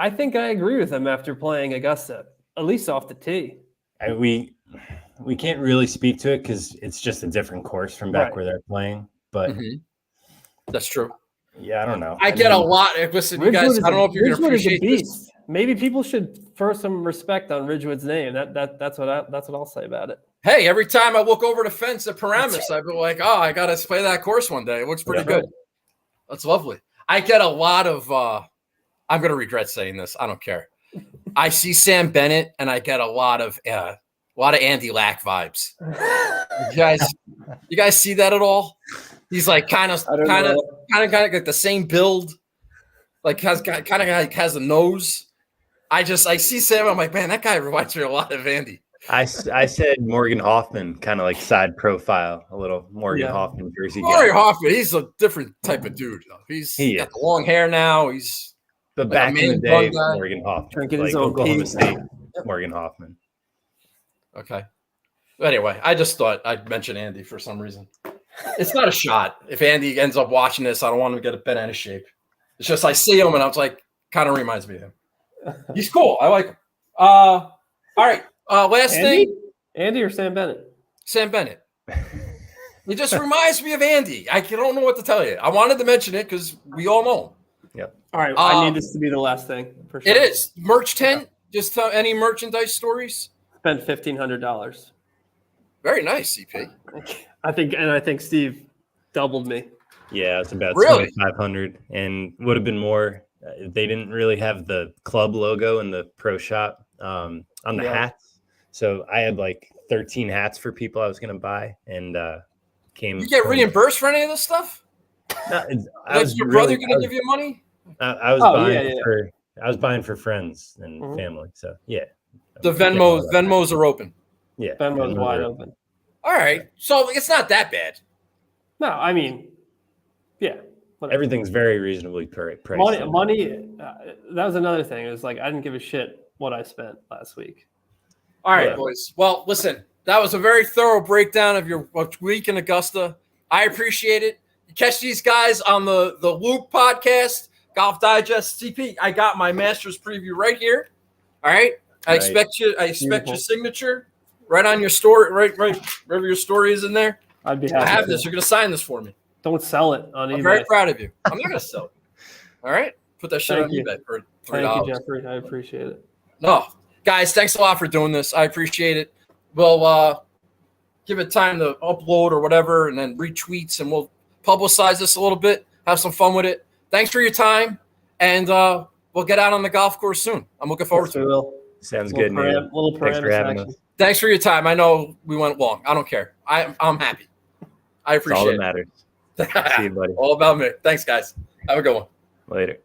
think I agree with him after playing Augusta, at least off the tee. We can't really speak to it because it's just a different course from back where they're playing. But that's true. Yeah, I don't know. I get a lot. Listen, you guys, I don't know if you're going to appreciate this. Maybe people should throw some respect on Ridgewood's name. That's what I'll say about it. Hey, every time I look over the fence at Paramus, I'd be like, oh, I got to play that course one day. It looks pretty good. That's lovely. I get a lot of I'm going to regret saying this. I don't care. I see Sam Bennett, and I get a lot of Andy Lack vibes. You guys see that at all? He's like kind of like the same build, like has a nose. I see Sam. I'm like, man, that guy reminds me a lot of Andy. I said Morgan Hoffman, kind of like side profile, a little Morgan Hoffman jersey. Morgan Hoffman, he's a different type of dude. He got the long hair now. He's but like back in the day, Morgan Hoffman, like Oklahoma State, Morgan Hoffman. Okay. Anyway, I just thought I'd mention Andy for some reason. It's not a shot. If Andy ends up watching this, I don't want him to get bent out of shape. It's just I see him and I was like, kind of reminds me of him. He's cool. I like him. All right. Last thing. Andy or Sam Bennett? Sam Bennett. He just reminds me of Andy. I don't know what to tell you. I wanted to mention it because we all know him. Yep. All right. I need this to be the last thing. For sure. It is. Merch tent. Just any merchandise stories? Spent $1,500. Very nice, CP. I think Steve doubled me. Yeah, it's about 2,500, and would have been more. They didn't really have the club logo in the pro shop on the hats, so I had like 13 hats for people I was going to buy, and came. You get reimbursed for any of this stuff? No, was your brother going to give you money? I was buying for friends and family. So yeah. The Venmos are open. Yeah. Venmo's wide open. All right. So it's not that bad. No, I mean, yeah. Whatever. Everything's very reasonably priced. Money. That was another thing. It was like I didn't give a shit what I spent last week. All right, boys. Well, listen, that was a very thorough breakdown of your week in Augusta. I appreciate it. You catch these guys on the Loop podcast, Golf Digest. CP, I got my Masters preview right here. All right. I expect your signature right on your story, right wherever your story is in there. I'd be happy. I have this. You're going to sign this for me. Don't sell it on eBay. I'm very proud of you. I'm not going to sell it. All right? Put that shit on eBay for $3. Thank you, Jeffrey. I appreciate it. No. Guys, thanks a lot for doing this. I appreciate it. We'll give it time to upload or whatever and then retweets, and we'll publicize this a little bit, have some fun with it. Thanks for your time, and we'll get out on the golf course soon. I'm looking forward to it. Sounds good, man. Thanks for having us. Thanks for your time. I know we went long. I don't care. I'm happy. I appreciate it. All that matters. See you, buddy. All about me. Thanks, guys. Have a good one. Later.